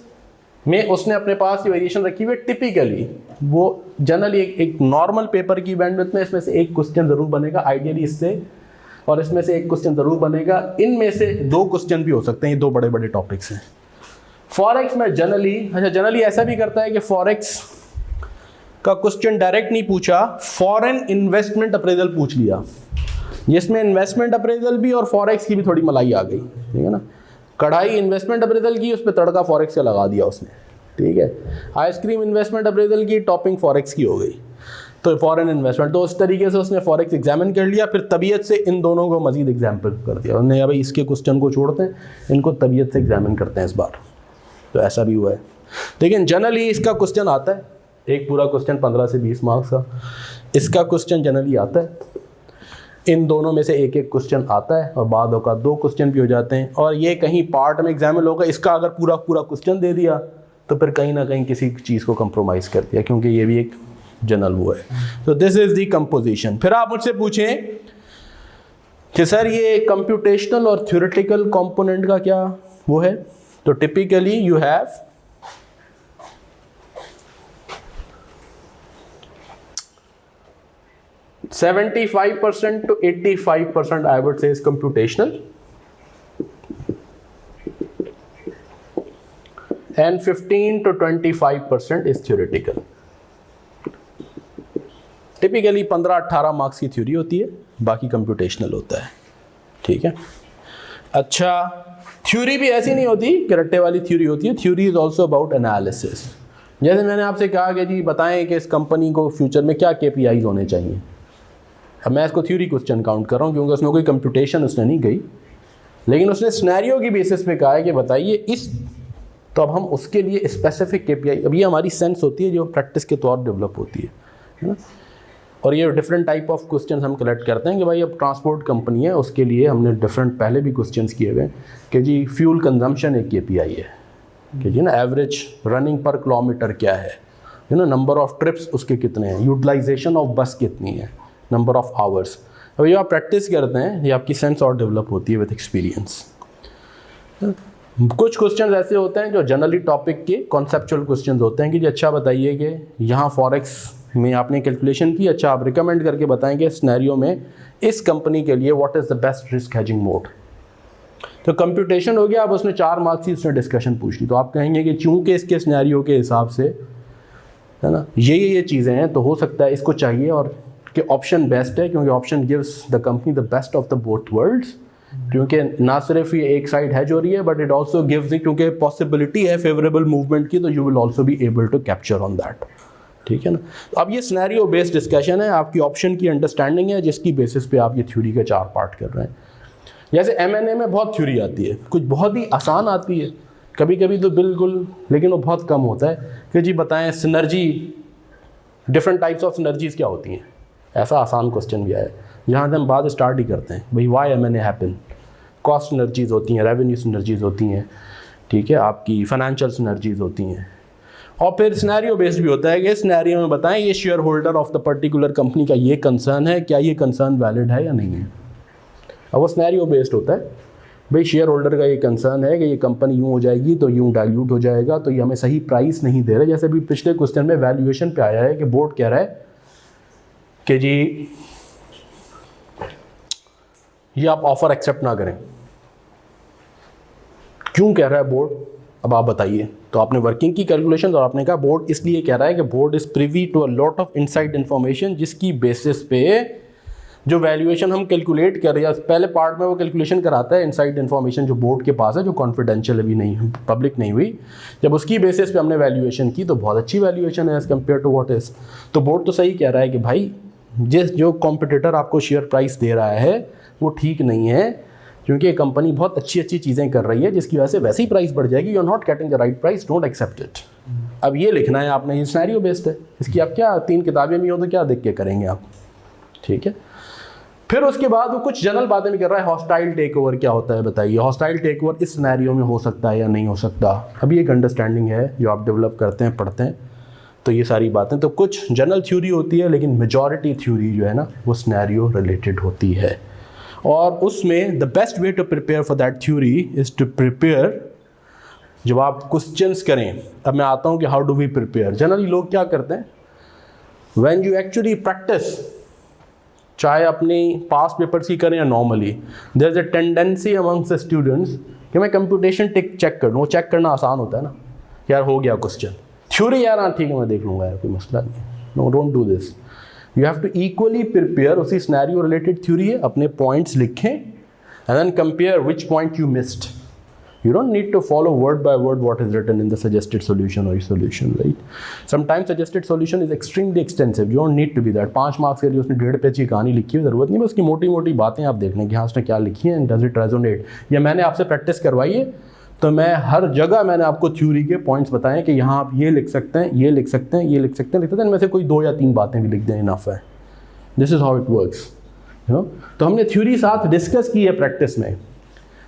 में उसने अपने पास ये वेरिएशन रखी हुई है. टिपिकली वो जनरली एक नॉर्मल पेपर की बैंडविड्थ में इसमें से एक क्वेश्चन जरूर बनेगा, आइडियली इससे, और इसमें से एक क्वेश्चन जरूर बनेगा. इनमें से 2 क्वेश्चन भी हो सकते हैं, ये 2 बड़े बड़े टॉपिक्स हैं. फॉरेक्स में जनरली ऐसा भी करता है कि फॉरेक्स का क्वेश्चन डायरेक्ट नहीं पूछा, फॉरेन इन्वेस्टमेंट अप्रेजल पूछ लिया, जिसमें इन्वेस्टमेंट अप्रेजल भी और फॉरेक्स की भी थोड़ी मलाई आ गई. ठीक है ना, कढ़ाई इन्वेस्टमेंट अप्रेजल की, उस पर तड़का फॉरेक्स का लगा दिया उसने. ठीक है, आइसक्रीम इन्वेस्टमेंट अप्रेजल की, टॉपिंग फॉरेक्स की हो गई, तो फॉरेन इन्वेस्टमेंट. तो उस तरीके से उसने फॉरेक्स एग्जामिन कर लिया, फिर तबीयत से इन दोनों को मजीद एग्जाम्पल कर दिया उन्होंने, भाई इसके क्वेश्चन को छोड़ते हैं, इनको तबीयत से एग्जामिन करते हैं इस बार. तो ऐसा भी हुआ है. लेकिन जनरली इसका क्वेश्चन आता है, एक पूरा क्वेश्चन 15 से 20 मार्क्स का, इसका क्वेश्चन जनरली आता है. इन दोनों में से एक एक क्वेश्चन आता है, और बाद का 2 क्वेश्चन भी हो जाते हैं, और ये कहीं पार्ट में एग्जामिन होगा. इसका अगर पूरा क्वेश्चन दे दिया तो फिर कहीं ना कहीं किसी चीज़ को कंप्रोमाइज़ कर दिया, क्योंकि ये भी एक जनरल वो है. तो दिस इज द कंपोजिशन. फिर आप मुझसे पूछें कि सर ये कंप्यूटेशनल और थ्योरेटिकल कंपोनेंट का क्या वो है. तो typically you have 75% to 85% I would say is computational, and 15 to 25% is theoretical. Typically 15-18 marks की थ्योरी होती है, बाकी कंप्यूटेशनल होता है. ठीक है. अच्छा, थ्योरी भी ऐसी नहीं होती कि रट्टे वाली थ्योरी होती है. Theory is also about analysis. जैसे मैंने आपसे कहा कि जी बताएं कि इस कंपनी को फ्यूचर में क्या KPIs होने चाहिए. अब मैं इसको थ्योरी क्वेश्चन काउंट कर रहा हूँ, क्योंकि उसमें कोई कंप्यूटेशन उसने नहीं गई, लेकिन उसने सिनेरियो की बेसिस पे कहा है कि बताइए इस, तो अब हम उसके लिए स्पेसिफिक KPI, अब ये हमारी सेंस होती है जो प्रैक्टिस के तौर डेवलप होती है ना. और ये डिफरेंट टाइप ऑफ क्वेश्चन हम कलेक्ट करते हैं कि भाई अब ट्रांसपोर्ट कंपनी है, उसके लिए हमने डिफरेंट पहले भी क्वेश्चंस किए हुए कि जी फ्यूल कंजम्पशन एक KPI है, कि जी ना एवरेज रनिंग पर किलोमीटर क्या है, you no number of trips उसके कितने हैं, यूटिलाइजेशन ऑफ बस कितनी है, नंबर ऑफ आवर्स. अब ये आप प्रैक्टिस करते हैं, ये आपकी सेंस और डेवलप होती है विद एक्सपीरियंस. कुछ क्वेश्चंस ऐसे होते हैं जो जनरली टॉपिक के कॉन्सेप्चुअल क्वेश्चंस होते हैं कि जी अच्छा बताइए कि यहाँ फॉरेक्स में आपने कैलकुलेशन की, अच्छा आप रिकमेंड करके बताएंगे सिनेरियो में इस कंपनी के लिए what is the best risk hedging mode. तो कंप्यूटेशन हो गया. अब उसने 4 मार्क्स की उसने डिस्कशन पूछ ली, तो आप कहेंगे कि चूँकि इसके सिनेरियो के हिसाब से है ना ये चीज़ें हैं, तो हो सकता है इसको चाहिए, और कि ऑप्शन बेस्ट है, क्योंकि option gives the company the best of the both worlds. क्योंकि ना सिर्फ ये एक साइड है जो रही है, but it also gives it, क्योंकि पॉसिबिलिटी है फेवरेबल मूवमेंट की, तो you will also be able to capture on that. ठीक है ना. तो अब ये सिनेरियो बेस्ड डिस्कशन है, आपकी ऑप्शन की अंडरस्टैंडिंग है, जिसकी बेसिस पे आप ये थ्योरी के 4 पार्ट कर रहे हैं. जैसे M&A में बहुत थ्योरी आती है, कुछ बहुत ही आसान आती है, कभी कभी तो बिल्कुल, लेकिन वो बहुत कम होता है कि जी बताएं synergy, different types of synergies क्या होती हैं. ऐसा आसान क्वेश्चन भी आया, यहाँ से हम बात स्टार्ट ही करते हैं भाई Y M&A happen. Cost synergies होती हैं, रेवेन्यू सिनर्जीज होती हैं, ठीक है, आपकी फाइनेंशियल सिनर्जीज होती हैं, और फिर सिनेरियो बेस्ड भी होता है कि सिनेरियो में बताएं ये share holder of the particular company का ये कंसर्न है, क्या ये कंसर्न वैलिड है या नहीं है। अब वो सिनेरियो बेस्ड होता है, भाई शेयर होल्डर का ये कंसर्न है कि ये कंपनी यूँ हो जाएगी तो यूँ डाइल्यूट हो जाएगा, तो ये हमें सही प्राइस नहीं दे रहे। जैसे अभी पिछले क्वेश्चन में वैल्यूएशन पे आया है कि बोर्ड कह रहा है कि जी ये आप ऑफर एक्सेप्ट ना करें। क्यों कह रहा है बोर्ड, अब आप बताइए। तो आपने वर्किंग की कैलकुलेशन और आपने कहा बोर्ड इसलिए कह रहा है कि board is privy to a lot of inside information, जिसकी बेसिस पे जो वैल्यूएशन हम कैलकुलेट कर रहे हैं, पहले पार्ट में वो कैलकुलेशन कराता है इनसाइड इन्फॉर्मेशन जो बोर्ड के पास है, जो कॉन्फिडेंशियल अभी नहीं पब्लिक नहीं हुई। जब उसकी बेसिस पे हमने वैल्यूएशन की तो बहुत अच्छी वैल्यूएशन है as compare to what is. तो बोर्ड तो सही कह रहा है कि भाई जो कॉम्पिटिटर आपको शेयर प्राइस दे रहा है वो ठीक नहीं है, क्योंकि ये कंपनी बहुत अच्छी अच्छी चीज़ें कर रही है जिसकी वजह से वैसे ही प्राइस बढ़ जाएगी। You are not getting the right price, don't accept it. अब ये लिखना है आपने, ये सिनेरियो बेस्ड है, इसकी आप क्या 3 किताबें भी हो तो क्या देख के करेंगे आप, ठीक है। फिर उसके बाद वो कुछ जनरल बातें भी कर रहा है। हॉस्टाइल टेक ओवर क्या होता है बताइए, हॉस्टाइल टेक ओवर इस सिनेरियो में हो सकता है या नहीं हो सकता। अभी एक अंडरस्टैंडिंग है जो आप डेवलप करते हैं, पढ़ते हैं, तो ये सारी बातें तो कुछ जनरल थ्योरी होती है, लेकिन मेजॉरिटी थ्योरी जो है ना वो सिनेरियो रिलेटेड होती है। और उसमें the best way to prepare for that theory is to prepare, जब आप क्वेश्चंस करें। अब मैं आता हूँ कि how do we prepare. Generally लोग क्या करते हैं, व्हेन यू एक्चुअली प्रैक्टिस, चाहे अपनी पास पेपर्स की करें या normally, there is a tendency amongst the students कि मैं कंप्यूटेशन चेक कर लूँ। वो चेक करना आसान होता है ना, यार हो गया क्वेश्चन, थ्योरी यार हाँ ठीक है मैं देख लूँगा यार, कोई मसला नहीं। No, don't do this. You have to equally prepare. उसी सिनेरियो रिलेटेड थ्योरी है, अपने पॉइंट्स लिखें and then compare which point you missed. You don't need to follow word by word what is written in the suggested solution or solution, right? Sometimes suggested solution is extremely extensive. You don't need to be that. 5 marks के लिए उसने 1.5 पेज की कहानी लिखी है, ज़रूरत नहीं है उसकी मोटी मोटी बातें आप देख लें कि हाँ उसने क्या लिखी है, डज इट रेजोनेट। या मैंने आपसे प्रैक्टिस करवाई है तो मैं हर जगह मैंने आपको थ्योरी के पॉइंट्स बताएं कि यहाँ आप ये लिख सकते हैं, ये लिख सकते हैं, ये लिख सकते हैं, लिखते हैं, इनमें से कोई 2 या 3 बातें भी लिख दें, इनफ है। This is how it works, you know. तो हमने थ्योरी साथ डिस्कस की है प्रैक्टिस में,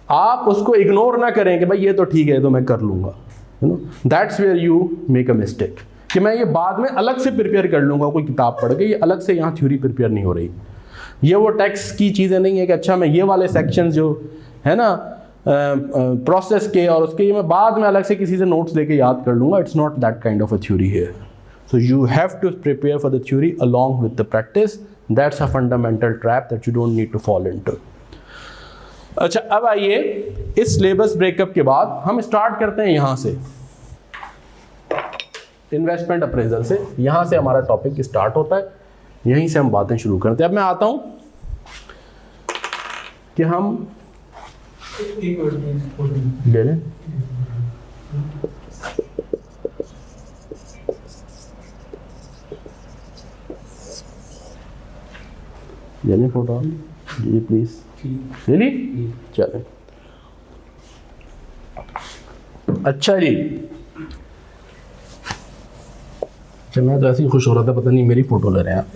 आप उसको इग्नोर ना करें कि भाई ये तो ठीक है तो मैं कर लूँगा, you know. That's where you make a mistake, कि मैं ये बाद में अलग से प्रिपेयर कर लूँगा कोई किताब पढ़ के, ये अलग से यहाँ थ्योरी प्रिपेयर नहीं हो रही। ये वो टेक्स्ट की चीज़ें नहीं है कि अच्छा मैं ये वाले सेक्शंस जो है ना प्रोसेस के और उसके, ये मैं बाद में अलग से किसी से नोट्स लेके याद कर लूँगा। It's not that kind of a theory here. So you have to prepare for the theory along with the practice. That's a fundamental trap that you don't need to fall into. अच्छा, अब आइए इस सिलेबस ब्रेकअप के बाद हम स्टार्ट करते हैं यहाँ से, इन्वेस्टमेंट अप्रेजल से। यहाँ से हमारा टॉपिक स्टार्ट होता है, यहीं से हम बातें शुरू करते हैं। अब मैं आता हूँ कि हम ले लें, ले लें फोटो जी प्लीज़, रियली चलें। अच्छा जी, अच्छा मैं तो ऐसे ही खुश हो रहा था, पता नहीं मेरी फ़ोटो ले रहे हैं आप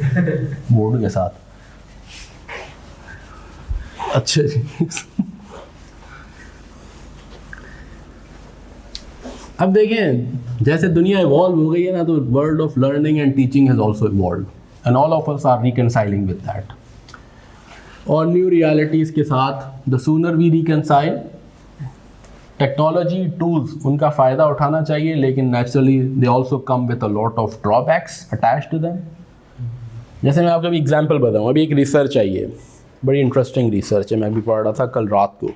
बोर्ड के साथ। अच्छा जी अब देखें जैसे दुनिया इवॉल्व हो गई है ना, तो world of learning and teaching has also evolve and all of us are reconciling with that. और न्यू रियलिटीज़ के साथ the sooner we reconcile, technology tools उनका फ़ायदा उठाना चाहिए, लेकिन naturally they also come with a lot of drawbacks attach to them. जैसे मैं आपको अभी एग्जांपल बताऊँ, अभी एक रिसर्च आई है, बड़ी इंटरेस्टिंग रिसर्च है, मैं भी पढ़ रहा था कल रात को।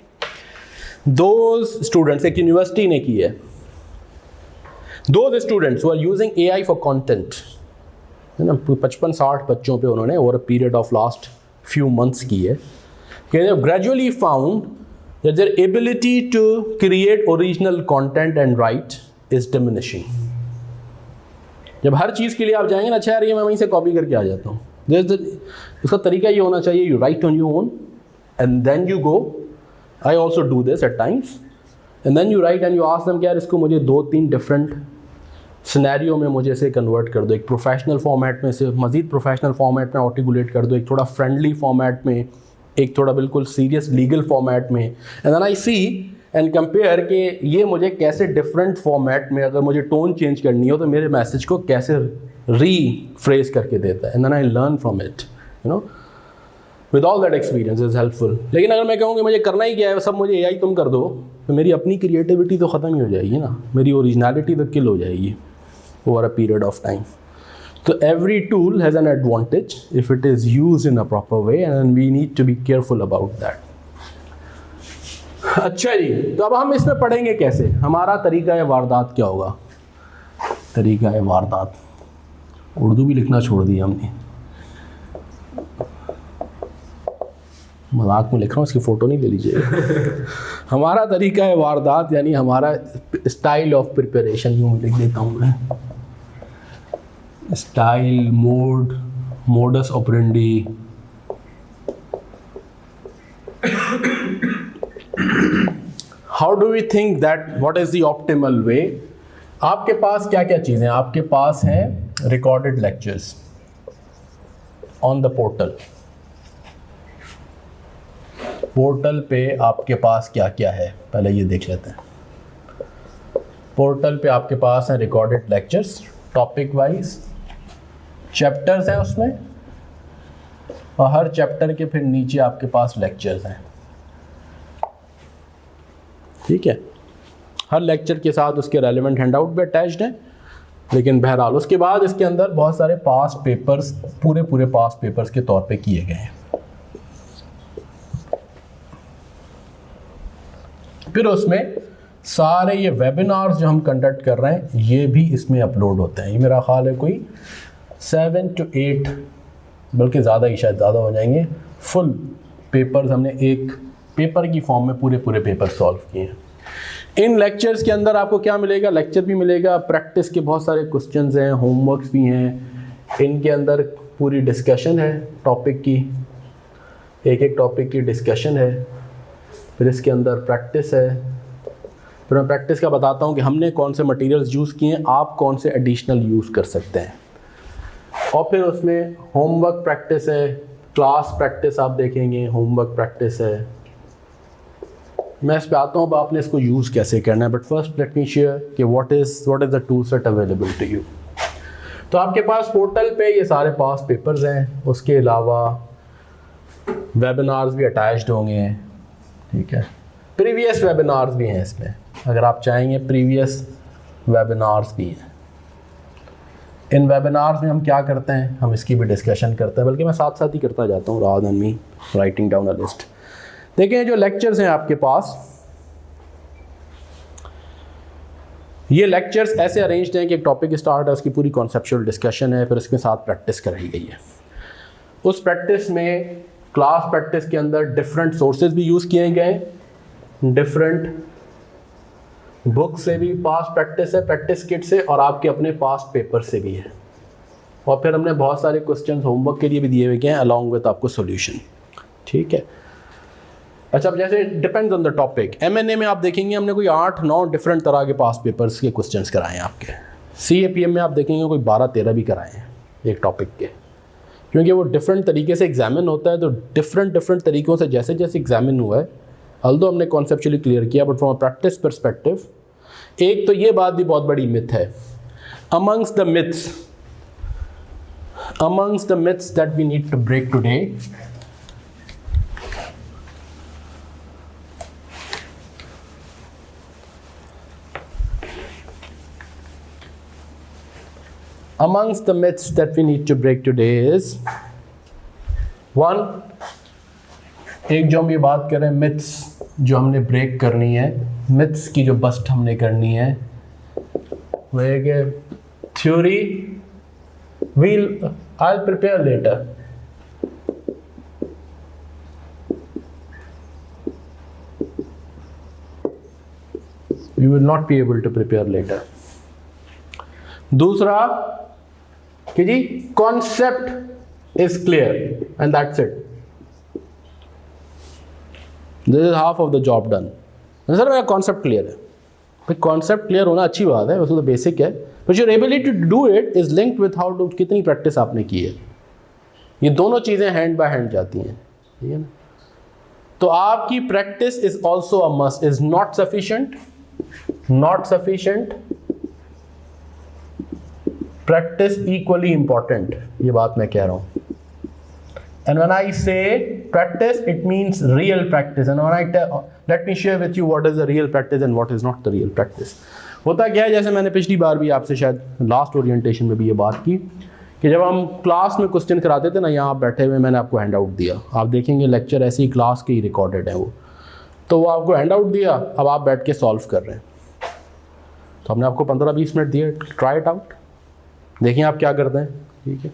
2 स्टूडेंट्स, एक यूनिवर्सिटी ने की है, 2 students who are using AI for content, है ना, 55-60 बच्चों पे उन्होंने over a period of last few months की है, कि they have gradually found that their ability to create original content and write is diminishing. जब हर चीज़ के लिए आप जाएंगे ना, अच्छा यार ये मैं वहीं से कॉपी करके आ जाता हूँ, इसका तरीका ये होना चाहिए, you write on your own and then you go, I also do this at times, and then you write and you ask them कि यार इसको मुझे 2-3 different सिनेरियो में मुझे इसे कन्वर्ट कर दो, एक प्रोफेशनल फॉर्मेट में से मज़ीद प्रोफेशनल फॉर्मेट में आर्टिकुलेट कर दो, एक थोड़ा फ्रेंडली फॉर्मेट में, एक थोड़ा बिल्कुल सीरियस लीगल फॉर्मेट में, and then I see and compare कि ये मुझे कैसे डिफरेंट फॉर्मेट में अगर मुझे टोन चेंज करनी हो तो मेरे मैसेज को कैसे रीफ्रेज करके देता है, and then I learn from it, you know, with all that experience is helpful. लेकिन अगर मैं कहूँ कि मुझे करना ही क्या है, सब मुझे एआई तुम कर दो, तो मेरी अपनी क्रिएटिविटी तो ख़त्म ही हो जाएगी ना, मेरी ओरिजिनलिटी तो किल हो जाएगी over a period of time. So every tool has an advantage if it is used in a proper way, and we need to be careful about that. अच्छा जी, तो अब हम इसमें पढ़ेंगे कैसे, हमारा तरीका है वारदात क्या होगा। तरीका है वारदात, उर्दू भी लिखना छोड़ दिया हमने, मजाक में लिख रहा हूँ, इसकी फ़ोटो नहीं ले लीजिए। हमारा तरीका है वारदात यानी हमारा स्टाइल ऑफ प्रिपरेशन, यूँ लिख देता हूँ मैं, style, mode, modus operandi, how do we think that what is the optimal way. आपके पास क्या क्या चीज़ें, आपके पास हैं recorded lectures on the portal. Portal पे आपके पास क्या क्या है, पहले ये देख लेते हैं। पोर्टल पे आपके पास हैं recorded lectures, topic wise chapters हैं उसमें, और हर चैप्टर के फिर नीचे आपके पास लेक्चर्स हैं, ठीक है। हर लेक्चर के साथ उसके रेलेवेंट हैंडआउट भी अटैच्ड हैं, लेकिन बहरहाल उसके बाद इसके अंदर बहुत सारे पास्ट पेपर्स, पूरे पास्ट पेपर्स के तौर पे किए गए हैं। फिर उसमें सारे ये वेबिनार्स जो हम कंडक्ट कर रहे हैं ये भी इसमें अपलोड होते हैं। ये मेरा ख्याल है कोई 7 to 8 बल्कि ज़्यादा ही, शायद ज़्यादा हो जाएंगे, फुल पेपर्स हमने एक पेपर की फॉर्म में पूरे पेपर सॉल्व किए हैं। इन लेक्चर्स के अंदर आपको क्या मिलेगा, लेक्चर भी मिलेगा, प्रैक्टिस के बहुत सारे क्वेश्चंस हैं, होमवर्क्स भी हैं, इनके अंदर पूरी डिस्कशन है टॉपिक की, एक टॉपिक की डिस्कशन है, फिर इसके अंदर प्रैक्टिस है। फिर मैं प्रैक्टिस का बताता हूँ कि हमने कौन से मटेरियल्स यूज़ किए हैं, आप कौन से एडिशनल यूज़ कर सकते हैं, और फिर उसमें होमवर्क प्रैक्टिस है, क्लास प्रैक्टिस आप देखेंगे, होमवर्क प्रैक्टिस है। मैं इस पे आता हूँ, अब आपने इसको यूज़ कैसे करना है, but first let me share कि what is the tool set available to you. तो आपके पास पोर्टल पे ये सारे पास पेपर्स हैं, उसके अलावा वेबिनार्स भी अटैच्ड होंगे, ठीक है। प्रीवियस वेबिनार्स भी हैं इसमें, अगर आप चाहेंगे प्रीवियस वेबिनार्स भी हैं। इन वेबिनार्स में हम क्या करते हैं, हम इसकी भी डिस्कशन करते हैं, बल्कि मैं साथ साथ ही करता जाता हूँ rather than me writing down a list. देखें जो लेक्चर्स हैं आपके पास, ये लेक्चर्स ऐसे अरेंज्ड हैं कि एक टॉपिक स्टार्ट है, उसकी पूरी कॉन्सेप्चुअल डिस्कशन है, फिर उसके साथ प्रैक्टिस कराई गई है। उस प्रैक्टिस में क्लास प्रैक्टिस के अंदर डिफरेंट सोर्सेज भी यूज़ किए गए, डिफरेंट बुक से भी पास्ट प्रैक्टिस है, प्रैक्टिस किट से, और आपके अपने पास्ट पेपर से भी है, और फिर हमने बहुत सारे क्वेश्चंस होमवर्क के लिए भी दिए हुए हैं अलॉन्ग विद आपको सॉल्यूशन, ठीक है। अच्छा, अब जैसे depends on the topic, MNA में आप देखेंगे हमने कोई 8-9 डिफरेंट तरह के पास्ट पेपर्स के क्वेश्चंस कराए हैं आपके। CAPM में आप देखेंगे कोई 12-13 भी कराए हैं एक टॉपिक के, क्योंकि वो डिफरेंट तरीके से एग्जामिन होता है, तो डिफरेंट तरीक़ों से जैसे जैसे एग्जामिन हुआ है, अल्दो हमने कॉन्सेप्चुअली क्लियर किया, but from a practice perspective एक तो ये बात भी बहुत बड़ी मिथ है, amongst the myths that we need to break today, amongst the myths that we need to break today is one, एक जो हम ये बात कर रहे हैं myths जो हमने ब्रेक करनी है, myths की जो बस्ट हमने करनी है, वो है कि theory I'll prepare later, you will not be able to prepare later। दूसरा कि जी concept is clear and that's it, this is half of the job done. Sir मेरा कॉन्सेप्ट क्लियर है, भाई कॉन्सेप्ट क्लियर होना अच्छी बात है, वैसे तो बेसिक है, but your ability to do it is linked with how to, कितनी प्रैक्टिस आपने की है। ये दोनों चीज़ें हैंड बाय हैंड जाती हैं, ठीक है ना। तो आपकी practice is also a must, is not sufficient, practice equally important, ये बात मैं कह रहा हूं। And when I say practice, it means real practice. And when I tell, let me share with you what is the real practice and what is not the real practice. होता क्या है, जैसे मैंने पिछली बार भी आपसे शायद लास्ट ओरिएंटेशन में भी ये बात की कि जब हम क्लास में क्वेश्चन कराते थे ना, यहाँ आप बैठे हुए, मैंने आपको हैंड आउट दिया, आप देखेंगे लेक्चर ऐसे ही क्लास के ही रिकॉर्डेड है वो, तो वो आपको हैंड आउट दिया, अब आप बैठ के सॉल्व कर रहे हैं। तो हमने आपको 15-20 मिनट दिए, ट्राई इट आउट, देखिए आप क्या करते हैं, ठीक है।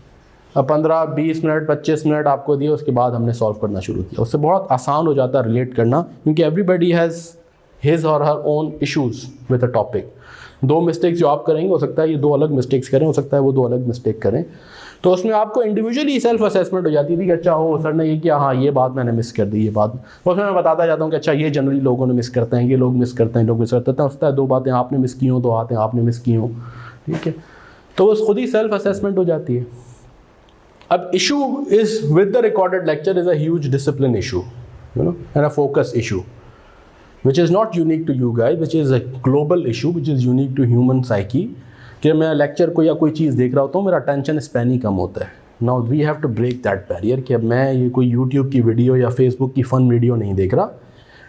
अब 15-20 मिनट 25 मिनट आपको दिए, उसके बाद हमने सॉल्व करना शुरू किया। उससे बहुत आसान हो जाता है रिलेट करना, क्योंकि एवरीबडी हैज़ हिज और her own issues with a topic. 2 mistakes जो आप करेंगे, हो सकता है ये 2 अलग मिस्टेक्स करें, हो सकता है वो 2 अलग मिस्टेक करें, तो उसमें आपको इंडिविजुअली सेल्फ असेसमेंट हो जाती थी कि अच्छा हो सर ने ये किया, हाँ ये बात मैंने मिस कर दी, ये बात। उसमें मैं बताता जाता हूँ कि अच्छा ये जनरली लोगों ने मिस करते हैं, ये लोग मिस करते हैं, लोग मिस करते हैं। होता है 2 बातें आपने मिस की हों, 2 बातें आपने मिस की हों, ठीक है। तो उस खुद ही सेल्फ असेसमेंट हो जाती है। अब issue is with the recorded lecture is a huge discipline issue, you know, and a focus issue which is not unique to you guys, which is a global issue, which is unique to human psyche, कि मैं लेक्चर को या कोई चीज़ देख रहा होता हूँ, मेरा अटेंशन स्पैन ही कम होता है। Now we have to break that barrier कि अब मैं ये कोई यूट्यूब की वीडियो या फेसबुक की फ़न वीडियो नहीं देख रहा,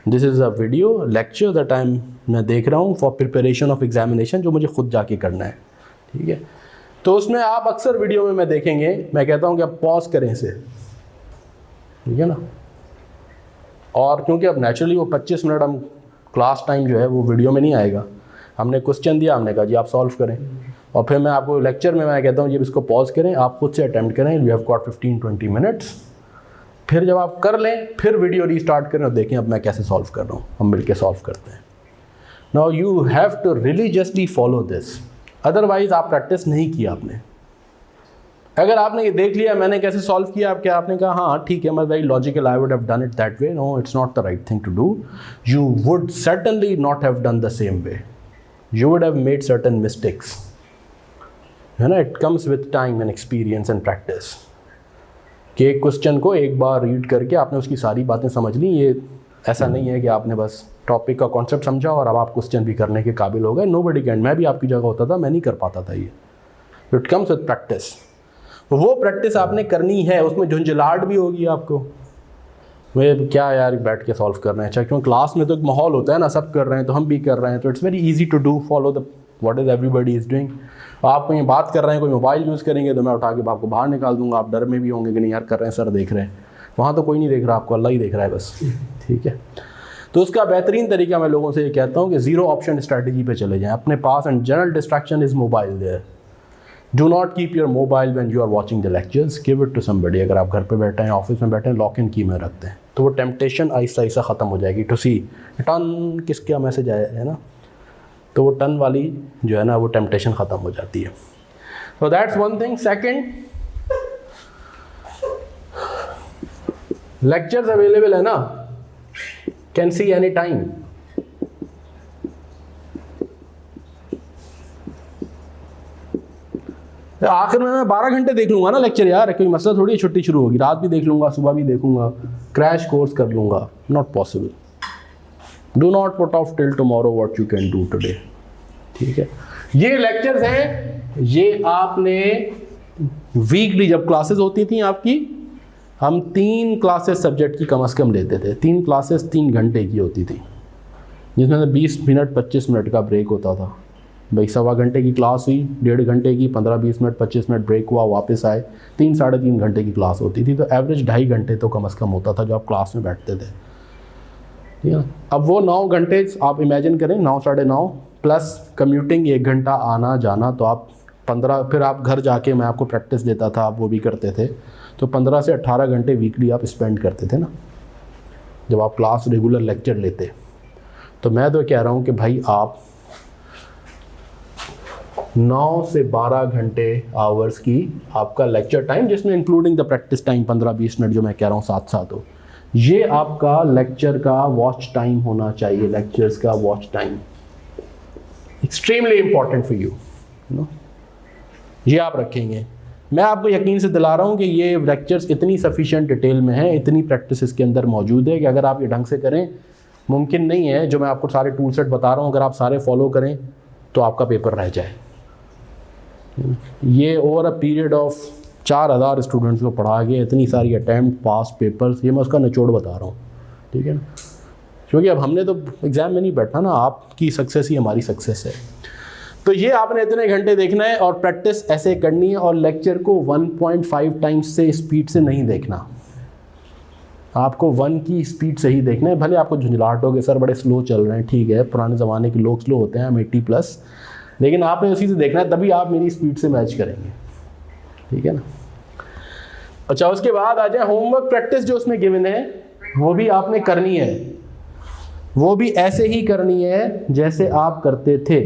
this is a video lecture that मैं देख रहा हूँ फॉर प्रिपरेशन ऑफ एग्जामिनेशन, जो मुझे खुद जाके करना है, ठीक है। तो उसमें आप अक्सर वीडियो में मैं देखेंगे, मैं कहता हूँ कि आप पॉज करें इसे, ठीक है ना। और क्योंकि अब नेचुरली वो 25 मिनट हम क्लास टाइम जो है वो वीडियो में नहीं आएगा, हमने क्वेश्चन दिया, हमने कहा जी आप सॉल्व करें, और फिर मैं आपको लेक्चर में मैं कहता हूँ जब इसको पॉज करें, आप खुद से अटैम्प्ट करें, यू हैव गॉट 15-20 मिनट्स, फिर जब आप कर लें फिर वीडियो रीस्टार्ट करें और देखें अब मैं कैसे सॉल्व कर रहा हूँ, हम मिलकर सॉल्व करते हैं। Now you have to religiously follow this, otherwise आप प्रैक्टिस नहीं किया आपने। अगर आपने ये देख लिया मैंने कैसे सॉल्व किया, आप क्या आपने कहा हाँ ठीक है, मैं very logical, I would have done it that way, no it's not the right thing to do, you would certainly not have done the same way, you would have made certain mistakes, है ना। It comes with time and experience and practice, कि एक क्वेश्चन को एक बार रीड करके आपने उसकी सारी बातें समझ ली, ये ऐसा नहीं है कि आपने बस टॉपिक का कॉन्सेप्ट समझा और अब आप क्वेश्चन भी करने के काबिल हो गए। नोबडी कैन, मैं भी आपकी जगह होता था, मैं नहीं कर पाता था ये। इट कम्स विद प्रैक्टिस, वो प्रैक्टिस आपने करनी है, उसमें झुंझलाहट भी होगी आपको, वे क्या यार बैठ के सॉल्व कर रहे हैं, अच्छा क्यों क्लास में तो एक माहौल होता है ना, सब कर रहे हैं तो हम भी कर रहे हैं, तो it's very easy to do, follow the what is everybody is doing. आप कहीं बात कर रहे हैं, कोई मोबाइल यूज़ करेंगे तो मैं उठा के आपको बाहर निकाल दूंगा, आप डर में भी होंगे कि नहीं यार कर रहे हैं, सर देख रहे हैं, वहाँ तो कोई नहीं देख रहा आपको, अल्लाह ही देख रहा है बस, ठीक है। तो उसका बेहतरीन तरीका मैं लोगों से ये कहता हूँ कि 0 ऑप्शन स्ट्रैटेजी पे चले जाएं अपने पास, and general distraction is mobile there. Do not keep your mobile when you are watching the lectures. Give it to somebody. अगर आप घर पे बैठे हैं, ऑफिस में बैठे हैं, लॉक इन की में रखते हैं, तो वो टेम्पटेशन आहिस्ता आहिस्ता ख़त्म हो जाएगी। टू सी टन किसका मैसेज आया है ना, तो वो टन वाली जो है ना वो टेम्पटेशन ख़त्म हो जाती है। So that's one thing. Second, lectures available है ना, can see any time. आखिर में मैं 12 घंटे देख लूँगा ना लेक्चर यार, कोई मसला थोड़ी, छुट्टी शुरू होगी, रात भी देख लूँगा, सुबह भी देखूँगा, क्रैश कोर्स कर लूँगा, not possible. Do not put off till tomorrow what you can do today, ठीक है। ये लेक्चर्स हैं, ये आपने वीकली जब क्लासेस होती थी आपकी, हम 3 क्लासेस सब्जेक्ट की कम से कम लेते थे, 3 क्लासेस 3 घंटे की होती थी, जिसमें 20 मिनट 25 मिनट का ब्रेक होता था। भाई 1.25 घंटे की क्लास हुई, 1.5 घंटे की, 15-20 मिनट 25 मिनट ब्रेक हुआ, वापस आए, 3-3.5 घंटे की क्लास होती थी, तो एवरेज 2.5 घंटे तो कम से कम होता था जो आप क्लास में बैठते थे, ठीक है। अब वो 9 घंटे आप इमेजिन करें, 9-9:30 प्लस कम्यूटिंग 1 घंटा आना जाना, तो आप 15, फिर आप घर जाके मैं आपको प्रैक्टिस देता था, आप वो भी करते थे, तो 15 से 18 घंटे वीकली आप स्पेंड करते थे ना जब आप क्लास रेगुलर लेक्चर लेते। तो मैं तो कह रहा हूँ कि भाई आप 9 से 12 घंटे आवर्स की आपका लेक्चर टाइम, जिसमें including the practice time 15-20 minute जो मैं कह रहा हूँ साथ साथ हो, ये आपका लेक्चर का वॉच टाइम होना चाहिए। लेक्चर्स का watch time extremely important for you, ये आप रखेंगे। मैं आपको यकीन से दिला रहा हूँ कि ये लेक्चर्स इतनी सफिशिएंट डिटेल में है, इतनी प्रैक्टिस इसके अंदर मौजूद है कि अगर आप ये ढंग से करें, मुमकिन नहीं है जो मैं आपको सारे टूल सेट बता रहा हूँ अगर आप सारे फॉलो करें तो आपका पेपर रह जाए। ये over a period of 4000 students को पढ़ा के इतनी सारी अटैम्प्ट, पास पेपर्स, ये मैं उसका निचोड़ बता रहा हूँ, ठीक है ना। क्योंकि अब हमने तो एग्ज़ाम में नहीं बैठा ना, आपकी सक्सेस ही हमारी सक्सेस है। तो ये आपने इतने घंटे देखना है और प्रैक्टिस ऐसे करनी है, और लेक्चर को 1.5 टाइम्स से स्पीड से नहीं देखना, आपको 1 की स्पीड से ही देखना है। भले आपको झुंझलाहट हो गए, सर बड़े स्लो चल रहे हैं, ठीक है, पुराने ज़माने के लोग स्लो होते हैं, हम 80+, लेकिन आपने उसी से देखना है, तभी आप मेरी स्पीड से मैच करेंगे, ठीक है ना। अच्छा, उसके बाद आ जाए होमवर्क प्रैक्टिस जो उसमें गिवन है, वो भी आपने करनी है, वो भी ऐसे ही करनी है जैसे आप करते थे।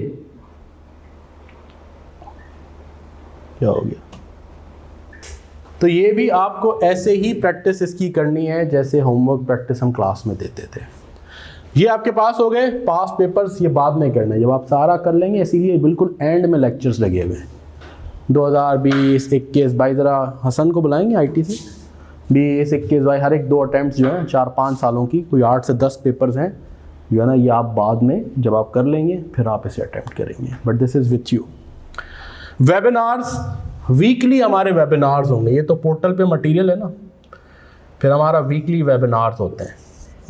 क्या हो गया? तो ये भी आपको ऐसे ही प्रैक्टिस इसकी करनी है जैसे होमवर्क प्रैक्टिस हम क्लास में देते थे। ये आपके पास हो गए पास पेपर्स, ये बाद में करना है जब आप सारा कर लेंगे, इसीलिए बिल्कुल एंड में लेक्चर्स लगे हुए हैं। 2020, 21, 22 ज़रा हसन को बुलाएंगे आईटी से, 20, 21, 22 हर एक 2 अटैम्प्ट्स जो हैं 4-5 सालों की, कोई 8 से 10 पेपर्स हैं जो है ना, ये आप बाद में जब आप कर लेंगे फिर आप इसे अटैम्प्ट करेंगे। But this is with you. Webinars, weekly हमारे वेबिनार्स होंगे, ये तो पोर्टल पे मटेरियल है ना, फिर हमारा वीकली वेबिनार्स होते हैं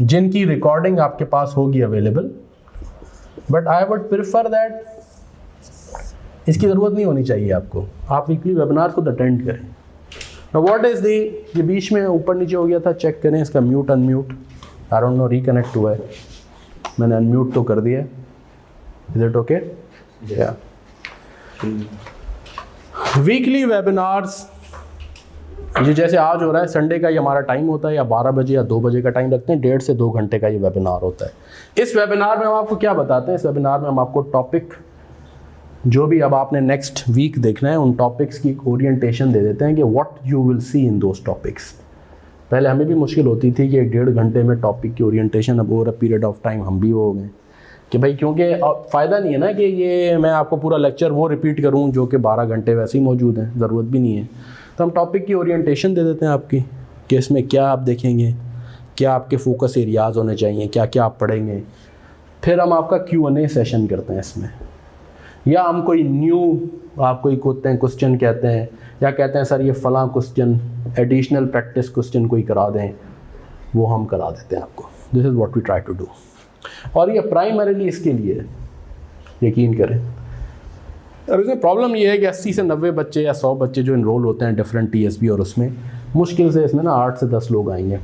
जिनकी रिकॉर्डिंग आपके पास होगी available. But I would prefer that इसकी ज़रूरत नहीं होनी चाहिए आपको, आप वीकली वेबिनार खुद अटेंड करें। व्हाट इज़ दी, ये बीच में ऊपर नीचे हो गया था, चेक करें इसका mute unmute, I don't no, reconnect हुआ है, मैंने अनम्यूट तो कर दिया है, इज इट ओके? या वीकली वेबिनार्स, ये जैसे आज हो रहा है, संडे का ये हमारा टाइम होता है, या 12 बजे या 2 बजे का टाइम रखते हैं, 1.5 से 2 घंटे का ये वेबिनार होता है। इस वेबिनार में हम आपको क्या बताते हैं? इस वेबिनार में हम आपको टॉपिक जो भी अब आपने नेक्स्ट वीक देखना है, उन टॉपिक्स की ओरिएंटेशन दे देते हैं कि what you will see in those topics. पहले हमें भी मुश्किल होती थी कि 1.5 घंटे में टॉपिक की ओरिएंटेशन, अब over a period of time हम भी हो गए कि भाई, क्योंकि फ़ायदा नहीं है ना कि ये मैं आपको पूरा लेक्चर वो रिपीट करूं जो कि 12 घंटे वैसे ही मौजूद हैं, ज़रूरत भी नहीं है। तो हम टॉपिक की ओरिएंटेशन दे देते हैं आपकी कि इसमें क्या आप देखेंगे, क्या आपके फोकस एरियाज़ होने चाहिए, क्या क्या आप पढ़ेंगे। फिर हम आपका Q&A सेशन करते हैं इसमें, या हम कोई न्यू आप कोई क्वेश्चन कहते हैं, या कहते हैं सर ये फ़लाँ क्वेश्चन एडिशनल प्रैक्टिस क्वेश्चन कोई करा दें, वो हम करा देते हैं आपको। This is what we try to do, और ये प्राइमरीली इसके लिए है, यकीन करें। और इसमें प्रॉब्लम ये है कि 80 से 90 बच्चे या 100 बच्चे जो इनरोल होते हैं डिफरेंट TSB, और उसमें मुश्किल से इसमें ना 8 से 10 लोग आएंगे,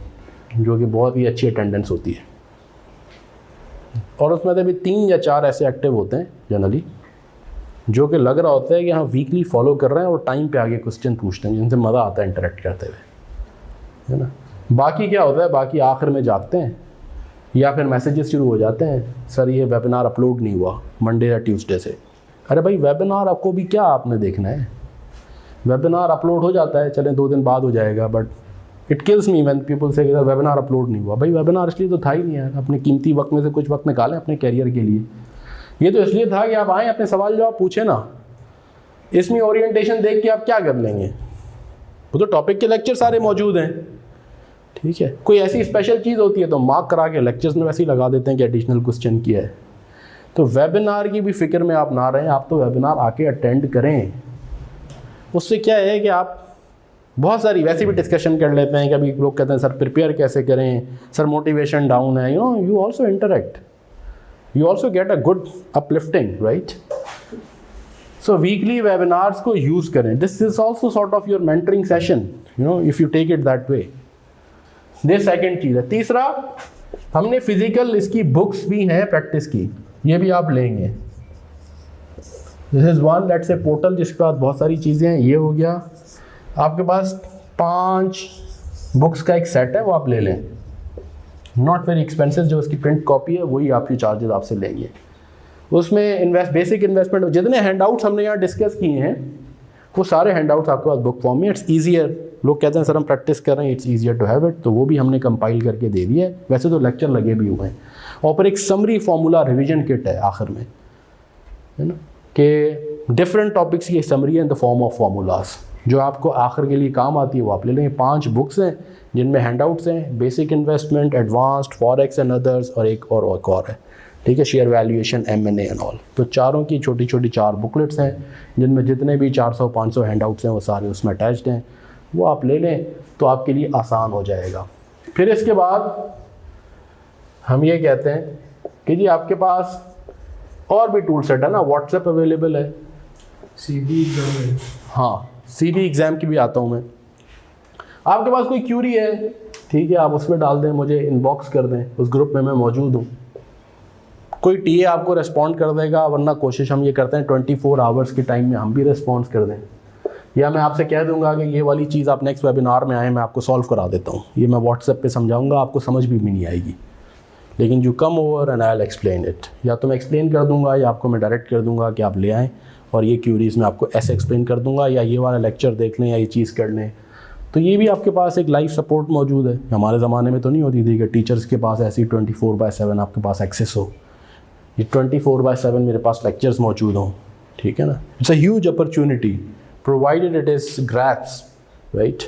जो कि बहुत ही अच्छी अटेंडेंस होती है। और उसमें से भी 3 या 4 ऐसे एक्टिव होते हैं जनरली, जो कि लग रहा होता है कि हाँ वीकली फॉलो कर रहे हैं और टाइम पे आगे क्वेश्चन पूछते हैं, जिनसे मज़ा आता है इंटरेक्ट करते हुए, है ना। बाकी क्या होता है, बाकी आखिर में जागते हैं या फिर मैसेजेस शुरू हो जाते हैं, सर ये वेबिनार अपलोड नहीं हुआ मंडे या ट्यूसडे से। अरे भाई, वेबिनार आपको भी क्या आपने देखना है, वेबिनार अपलोड हो जाता है, चलें 2 दिन बाद हो जाएगा, but it kills me when people से वेबिनार अपलोड नहीं हुआ। भाई वेबिनार इसलिए तो था ही नहीं यार, अपने कीमती वक्त में से कुछ वक्त निकालें अपने कैरियर के लिए। ये तो इसलिए था कि आप आएँ, अपने सवाल जवाब पूछे ना, इसमें ओरिएंटेशन देख के आप क्या कर लेंगे, वो तो टॉपिक के लेक्चर सारे मौजूद हैं, ठीक है। कोई ऐसी स्पेशल चीज़ होती है तो मार्क करा के लेक्चर्स में वैसे ही लगा देते हैं कि एडिशनल क्वेश्चन किया है। तो वेबिनार की भी फिक्र में आप ना रहें, आप तो वेबिनार आके अटेंड करें। उससे क्या है कि आप बहुत सारी वैसे भी डिस्कशन कर लेते हैं। कभी लोग कहते हैं सर प्रिपेयर कैसे करें, सर मोटिवेशन डाउन है, you also interact, you also get a good uplifting, right? So weekly webinars को use करें, this is also sort of your mentoring session, if you take it that way. this second चीज़ है। तीसरा, हमने फिजिकल इसकी बुक्स भी हैं प्रैक्टिस की, ये भी आप लेंगे। this is one, let's say portal जिसके पास बहुत सारी चीज़ें हैं, ये हो गया। आपके पास 5 बुक्स का एक सेट है, वो आप ले लें, नॉट वेरी एक्सपेंसिव, जो उसकी प्रिंट कॉपी है वही आपकी चार्जेस आपसे लेंगे। उसमें बेसिक इन्वेस्टमेंट, जितने हैंडआउट्स हमने यहाँ डिस्कस किए हैं वो सारे हैंडआउट्स आपके पास बुक फॉर्म में। इट्स ईजियर, लोग कहते हैं सर हम प्रैक्टिस कर रहे हैं, it's easier to have it, तो वो भी हमने कंपाइल करके दे दिया है। वैसे तो लेक्चर लगे भी हुए हैं, और फिर एक समरी फॉर्मूला रिविजन किट है आखिर में, है ना, कि डिफरेंट टॉपिक्स की समरी है in the form of formulas, जो आपको आखिर के लिए काम आती है वो आप ले लें। 5 बुक्स हैं जिनमें हैंडआउट्स हैं, basic investment, advanced, forex and others, और एक और है, ठीक है, share valuation, M&A and all. तो चारों की छोटी छोटी 4 बुकलेट्स हैं जिनमें जितने भी 400-500 हैंडआउट्स हैं वो सारे उसमें अटैच्ड हैं, वो आप ले लें तो आपके लिए आसान हो जाएगा। फिर इसके बाद हम ये कहते हैं कि जी आपके पास और भी टूल सेट है ना, व्हाट्सएप अवेलेबल है, सीडी एग्जाम है, हाँ सीडी एग्ज़ाम की भी आता हूँ मैं। आपके पास कोई क्यूरी है, ठीक है, आप उसमें डाल दें, मुझे इनबॉक्स कर दें, उस ग्रुप में मैं मौजूद हूँ। कोई टीए आपको रिस्पॉन्ड कर देगा, वरना कोशिश हम ये करते हैं 24 आवर्स के टाइम में हम भी रिस्पॉन्स कर दें, या मैं आपसे कह दूंगा कि ये वाली चीज़ आप नेक्स्ट वेबिनार में आए, मैं आपको सॉल्व करा देता हूँ, ये मैं व्हाट्सएप पे समझाऊंगा, आपको समझ भी नहीं आएगी, लेकिन you come over and I will explain it, या तो मैं एक्सप्लेन कर दूंगा या आपको मैं डायरेक्ट कर दूंगा कि आप ले आएँ और ये क्यूरीज मैं आपको ऐसे एक्सप्लेन कर दूंगा, या ये वाला लेक्चर देख लें या ये चीज़ कर लें। तो ये भी आपके पास एक लाइव सपोर्ट मौजूद है। हमारे ज़माने में तो नहीं होती थी कि टीचर्स के पास ऐसी 24/7 आपके पास एक्सेस हो, ये 24/7 मेरे पास लेक्चर्स मौजूद हों, ठीक है ना। It's a huge opportunity provided it is grasps, right.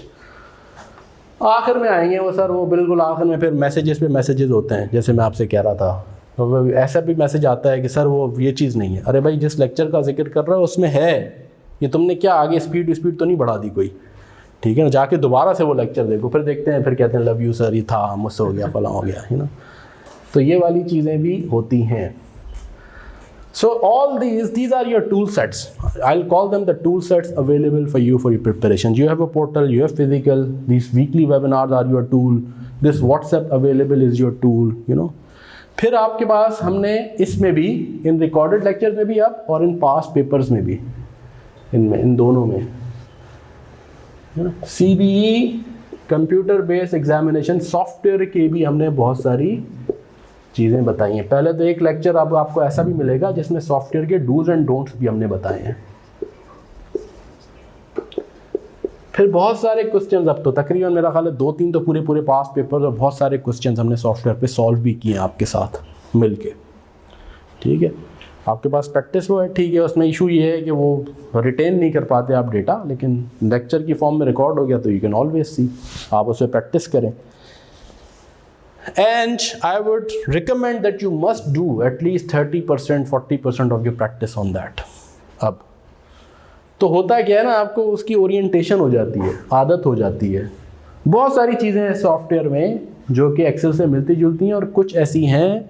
आखिर में आएंगे वो सर, वो बिल्कुल आखिर में फिर मैसेजेस पे मैसेजेस होते हैं, जैसे मैं आपसे कह रहा था, तो ऐसा भी मैसेज आता है कि सर वो ये चीज़ नहीं है। अरे भाई जिस लेक्चर का जिक्र कर रहा है उसमें है, ये तुमने क्या आगे स्पीड तो नहीं बढ़ा दी कोई, ठीक है ना। जाके दोबारा से वो लेक्चर देखो, फिर देखते हैं, फिर कहते हैं लव यू सर, ये था, मुझसे हो गया, फला हो गया, है ना। तो ये वाली चीज़ें भी होती हैं। So all these are your tool sets. I'll call them the tool sets available for you for your preparation. You have a portal, you have physical, these weekly webinars are your tool, this WhatsApp available is your tool, you know. फिर आपके पास हमने इसमें भी, इन रिकॉर्डेड लेक्चर में भी अब, और इन पास्ट पेपर्स में भी, इन दोनों में, CBE computer based examination software के भी हमने बहुत सारी चीज़ें बताई हैं। पहले तो एक लेक्चर अब आपको ऐसा भी मिलेगा जिसमें सॉफ्टवेयर के डूज एंड डोंट्स भी हमने बताए हैं। फिर बहुत सारे क्वेश्चंस, अब तो तकरीबन मेरा ख्याल है 2-3 तो पूरे पास्ट पेपर और बहुत सारे क्वेश्चंस हमने सॉफ्टवेयर पे सॉल्व भी किए हैं आपके साथ मिलके, ठीक है। आपके पास प्रैक्टिस वो है, ठीक है, उसमें इशू ये है कि वो रिटेन नहीं कर पाते आप डेटा, लेकिन लेक्चर की फॉर्म में रिकॉर्ड हो गया तो यू कैन ऑलवेज सी, आप उसमें प्रैक्टिस करें। And I would recommend that you must do at least 30%, 40% of your practice on that. अब तो होता क्या है ना, आपको उसकी ओरिएंटेशन हो जाती है, आदत हो जाती है। बहुत सारी चीज़ें हैं सॉफ्टवेयर में जो कि एक्सेल से मिलती जुलती हैं, और कुछ ऐसी हैं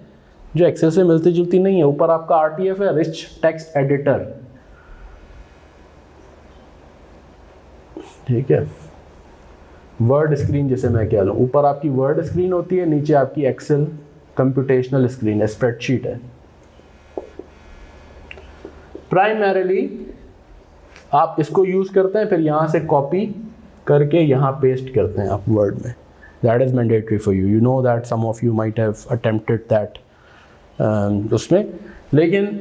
जो एक्सेल से मिलती जुलती नहीं है। ऊपर आपका RTF है, रिच टेक्स्ट एडिटर, ठीक है, वर्ड स्क्रीन जिसे मैं कह लूँ। ऊपर आपकी वर्ड स्क्रीन होती है, नीचे आपकी एक्सेल कंप्यूटेशनल स्क्रीन है, स्प्रेडशीट है। प्राइमरीली आप इसको यूज़ करते हैं, फिर यहाँ से कॉपी करके यहाँ पेस्ट करते हैं आप वर्ड में। That is mandatory for you, you know that some of you might have attempted that उसमें। लेकिन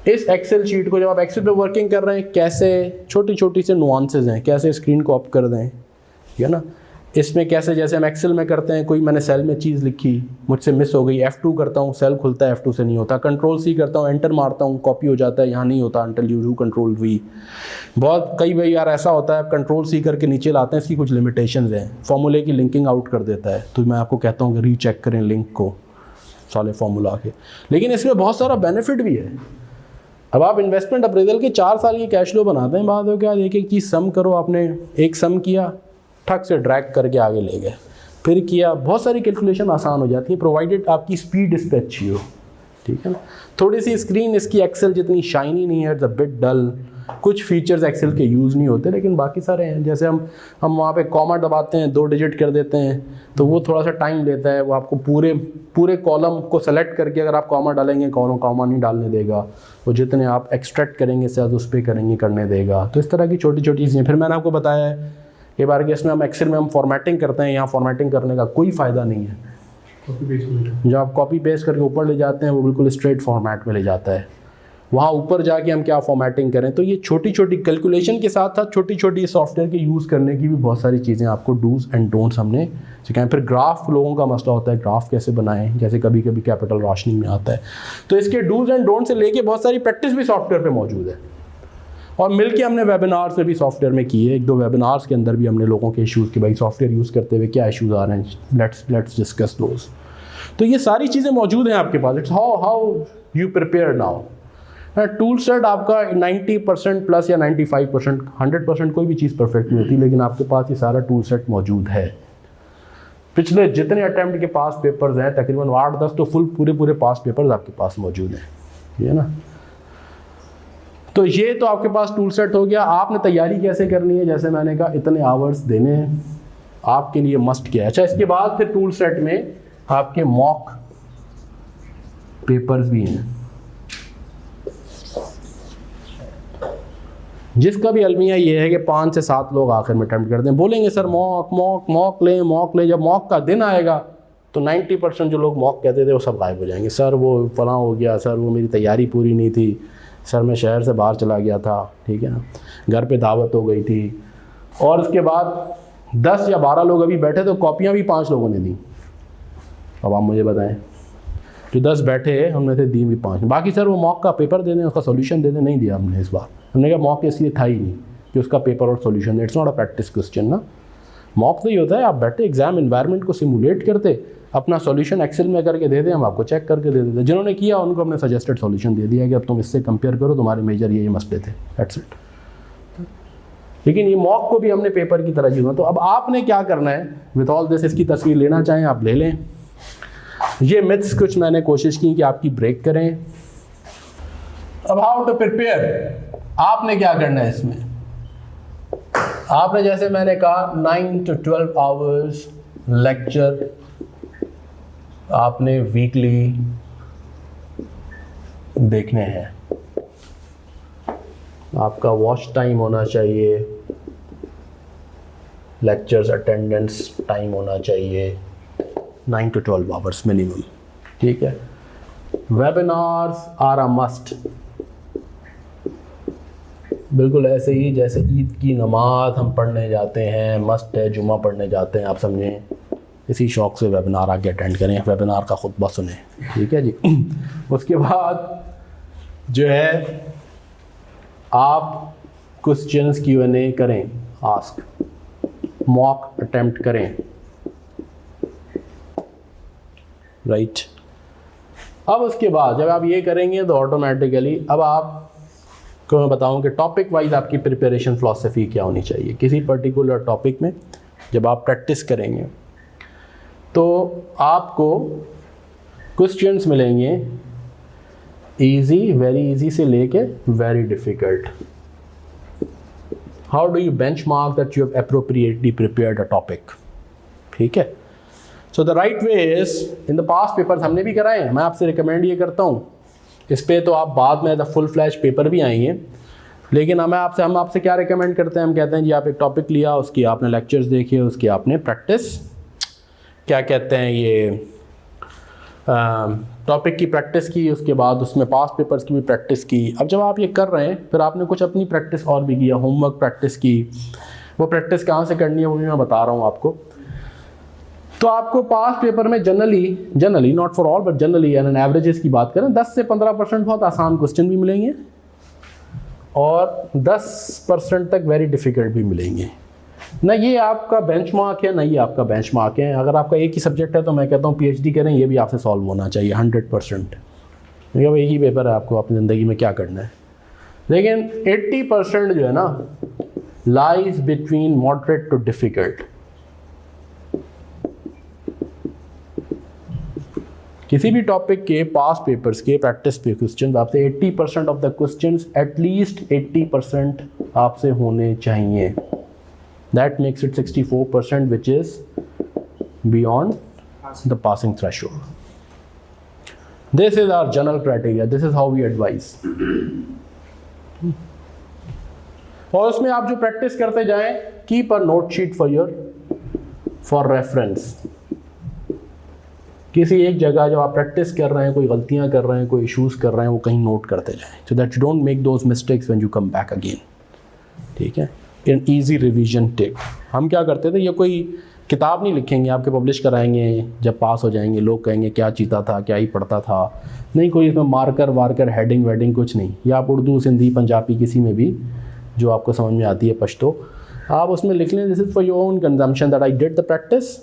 इस एक्सेल शीट को जब आप एक्सेल पे वर्किंग कर रहे हैं, कैसे छोटी छोटी से नुआंसेस हैं, कैसे स्क्रीन को अप कर दें, ठीक है ना। इसमें कैसे, जैसे हम एक्सेल में करते हैं, कोई मैंने सेल में चीज़ लिखी, मुझसे मिस हो गई, F2 करता हूँ, सेल खुलता है, F2 से नहीं होता, Ctrl+C करता हूँ, एंटर मारता हूँ, कॉपी हो जाता है, यहाँ नहीं होता, until you do Ctrl+V। बहुत कई बार यार ऐसा होता है, Ctrl+C करके नीचे लाते हैं, इसकी कुछ लिमिटेशंस हैं, फॉर्मूले की लिंकिंग आउट कर देता है, तो मैं आपको कहता हूँ कि रीचेक करें लिंक को सारे फॉर्मूला के। लेकिन इसमें बहुत सारा बेनिफिट भी है। अब आप इन्वेस्टमेंट अप्रेजल के 4 साल की कैश फ्लो बनाते हैं, बाद हो क्या, एक चीज़ सम करो, आपने एक सम किया, ठक से ड्रैग करके आगे ले गए, फिर किया, बहुत सारी कैलकुलेशन आसान हो जाती है, प्रोवाइडेड आपकी स्पीड इस पर अच्छी हो, ठीक है ना। थोड़ी सी स्क्रीन इसकी एक्सेल जितनी शाइनी नहीं है, इट्स अ बिट डल, कुछ फीचर्स एक्सेल के यूज़ नहीं होते, लेकिन बाकी सारे हैं। जैसे हम वहाँ पे कॉमा दबाते हैं, 2 डिजिट कर देते हैं, तो वो थोड़ा सा टाइम लेता है, वो आपको पूरे कॉलम को सेलेक्ट करके अगर आप कॉमा डालेंगे, कॉमा नहीं डालने देगा, वो जितने आप एक्सट्रैक्ट करेंगे सेल्स उस पर करेंगे करने देगा। तो इस तरह की छोटी छोटी चीज़ें। फिर मैंने आपको बताया है ये बार कि इसमें हम एक्सेल में हम फॉर्मेटिंग करते हैं, यहाँ फॉर्मेटिंग करने का कोई फ़ायदा नहीं है। जो आप कॉपी पेस्ट करके ऊपर ले जाते हैं वो बिल्कुल स्ट्रेट फॉर्मेट में ले जाता है, वहाँ ऊपर जाके हम क्या फॉर्मेटिंग करें। तो ये छोटी छोटी कैलकुलेशन के साथ साथ छोटी छोटी सॉफ्टवेयर के यूज़ करने की भी बहुत सारी चीज़ें आपको डूज एंड डोंट्स हमने सिखाएं। फिर ग्राफ लोगों का मसला होता है, ग्राफ कैसे बनाएं, जैसे कभी कभी कैपिटल राशनिंग में आता है। तो इसके डूज एंड डोंट से लेके बहुत सारी प्रैक्टिस भी सॉफ्टवेयर पे मौजूद है। और मिलके हमने वेबिनार्स में भी सॉफ्टवेयर में किए, 1-2 वेबिनार्स के अंदर भी हमने लोगों के इश्यूज़ कि भाई सॉफ्टवेयर यूज़ करते हुए क्या इश्यूज़ आ रहे हैं, लेट्स डिस्कस दोज। तो ये सारी चीज़ें मौजूद हैं आपके पास। It's how you prepare now. Tool set आपका 90% प्लस या 95%, 100% कोई भी चीज़ परफेक्ट नहीं होती, लेकिन आपके पास ये सारा टूल सेट मौजूद है। पिछले जितने अटैम्प्ट के पास पेपर्स हैं तकरीबन 8-10 तो पूरे पास पेपर्स आपके पास मौजूद हैं, ठीक है ना। तो ये तो आपके पास टूल सेट हो गया। आपने तैयारी कैसे करनी है, जैसे मैंने कहा इतने आवर्स देने हैं आपके लिए मस्ट क्या है। अच्छा, इसके बाद फिर टूल सेट में आपके मॉक पेपर्स भी हैं। जिसका भी अलमिया ये है कि 5 से 7 लोग आखिर में अटेम्प्ट करते हैं, बोलेंगे सर मॉक लें। जब मॉक का दिन आएगा तो 90% जो लोग मॉक कहते थे वो सब गायब हो जाएंगे। सर वो फलां हो गया, सर वो मेरी तैयारी पूरी नहीं थी, सर मैं शहर से बाहर चला गया था, ठीक है ना, घर पे दावत हो गई थी। और उसके बाद 10 या 12 लोग अभी बैठे तो कॉपियाँ भी 5 लोगों ने दी। अब आप मुझे बताएं, जो 10 बैठे हमने से दी भी 5, बाकी सर वो मॉक का पेपर दे दें, उसका सोल्यूशन दे दें, नहीं दिया हमने इस बार। हमने कहा मॉक इसलिए था ही नहीं कि उसका पेपर और solution, it's not a practice question ना। मॉक तो ये होता है आप बैठे एग्जाम इन्वायरमेंट को सिमुलेट करते, अपना सॉल्यूशन एक्सेल में करके दे दें, हम आपको चेक करके दे देते। जिन्होंने किया उनको हमने सजेस्टेड सॉल्यूशन दे दिया कि अब तुम इससे कंपेयर करो, तुम्हारे मेजर ये मसले थे, दैट्स इट। लेकिन ये मॉक को भी हमने पेपर की तरह यूँ। तो अब आपने क्या करना है विद ऑल दिस, इसकी तस्वीर लेना चाहें आप ले लें। ये मिथ्स कुछ मैंने कोशिश की कि आपकी ब्रेक करें। अब हाउ टू प्रिपेयर, आपने क्या करना है इसमें। आपने जैसे मैंने कहा 9 to 12 आवर्स लेक्चर आपने वीकली देखने हैं। आपका वॉच टाइम होना चाहिए, लेक्चर्स अटेंडेंस टाइम होना चाहिए 9 to 12 आवर्स मिनिमम, ठीक है। वेबिनार्स आर अ मस्ट, बिल्कुल ऐसे ही जैसे ईद की नमाज हम पढ़ने जाते हैं, मस्ट है, जुमा पढ़ने जाते हैं, आप समझें इसी शौक़ से वेबिनार आके अटेंड करें, वेबिनार का खुतबा सुने, ठीक है जी। उसके बाद जो है आप क्वेश्चंस Q&A करें, आस्क, मॉक अटेम्प्ट करें, राइट। अब उसके बाद जब आप ये करेंगे तो ऑटोमेटिकली अब आप को मैं बताऊं कि टॉपिक वाइज आपकी प्रिपरेशन फ़िलॉसफी क्या होनी चाहिए। किसी पर्टिकुलर टॉपिक में जब आप प्रैक्टिस करेंगे तो आपको क्वेश्चंस मिलेंगे इजी, वेरी इजी से लेके very difficult. How do you benchmark that you have appropriately prepared a topic, ठीक है। So the right way is, in the past papers हमने भी कराए हैं, मैं आपसे रिकमेंड ये करता हूँ, इस पे तो आप बाद में द फुल फ्लैश पेपर भी आएंगे, लेकिन हम आपसे क्या रिकमेंड करते हैं, हम कहते हैं जी आप एक टॉपिक लिया, उसकी आपने लेक्चर्स देखे, उसकी आपने प्रैक्टिस, क्या कहते हैं ये टॉपिक की प्रैक्टिस की, उसके बाद उसमें पास्ट पेपर्स की भी प्रैक्टिस की। अब जब आप ये कर रहे हैं फिर आपने कुछ अपनी प्रैक्टिस और भी किया, होमवर्क प्रैक्टिस की। वो प्रैक्टिस कहाँ से करनी है वो भी मैं बता रहा हूँ आपको। तो आपको पास्ट पेपर में generally not for all but generally an averages की बात करें 10 से 15% बहुत आसान क्वेश्चन भी मिलेंगे और 10% तक वेरी डिफ़िकल्ट भी मिलेंगे। ना ये आपका बेंचमार्क है, ना ये आपका बेंचमार्क है। अगर आपका एक ही सब्जेक्ट है तो मैं कहता हूँ PhD करें, ये भी आपसे सॉल्व होना चाहिए 100%। क्योंकि एक ही पेपर है, आपको अपनी ज़िंदगी में क्या करना है। लेकिन 80% जो है ना lies between moderate too difficult. किसी भी टॉपिक के पास पेपर्स के प्रैक्टिस पे क्वेश्चन आपसे 80% ऑफ द क्वेश्चंस एटलीस्ट 80% आपसे होने चाहिए। That makes it 64% which is beyond the passing threshold. This is our general criteria, this is how we advise. और उसमें आप जो प्रैक्टिस करते जाएं, keep a note sheet for reference. किसी एक जगह जब आप प्रैक्टिस कर रहे हैं, कोई गलतियां कर रहे हैं, कोई इश्यूज़ कर रहे हैं, वो कहीं नोट करते जाएं, सो that you don't make those mistakes when you come back again, ठीक है। इन ईजी रिवीजन टिप हम क्या करते थे, ये कोई किताब नहीं लिखेंगे, आपके पब्लिश कराएंगे, जब पास हो जाएंगे लोग कहेंगे क्या चीता था, क्या ही पढ़ता था। नहीं, कोई इसमें मार्कर वार्कर हेडिंग वेडिंग कुछ नहीं। या आप उर्दू सिंधी पंजाबी किसी में भी जो आपको समझ में आती है पश्तो, आप उसमें लिख लें this is for your own consumption that I did the practice,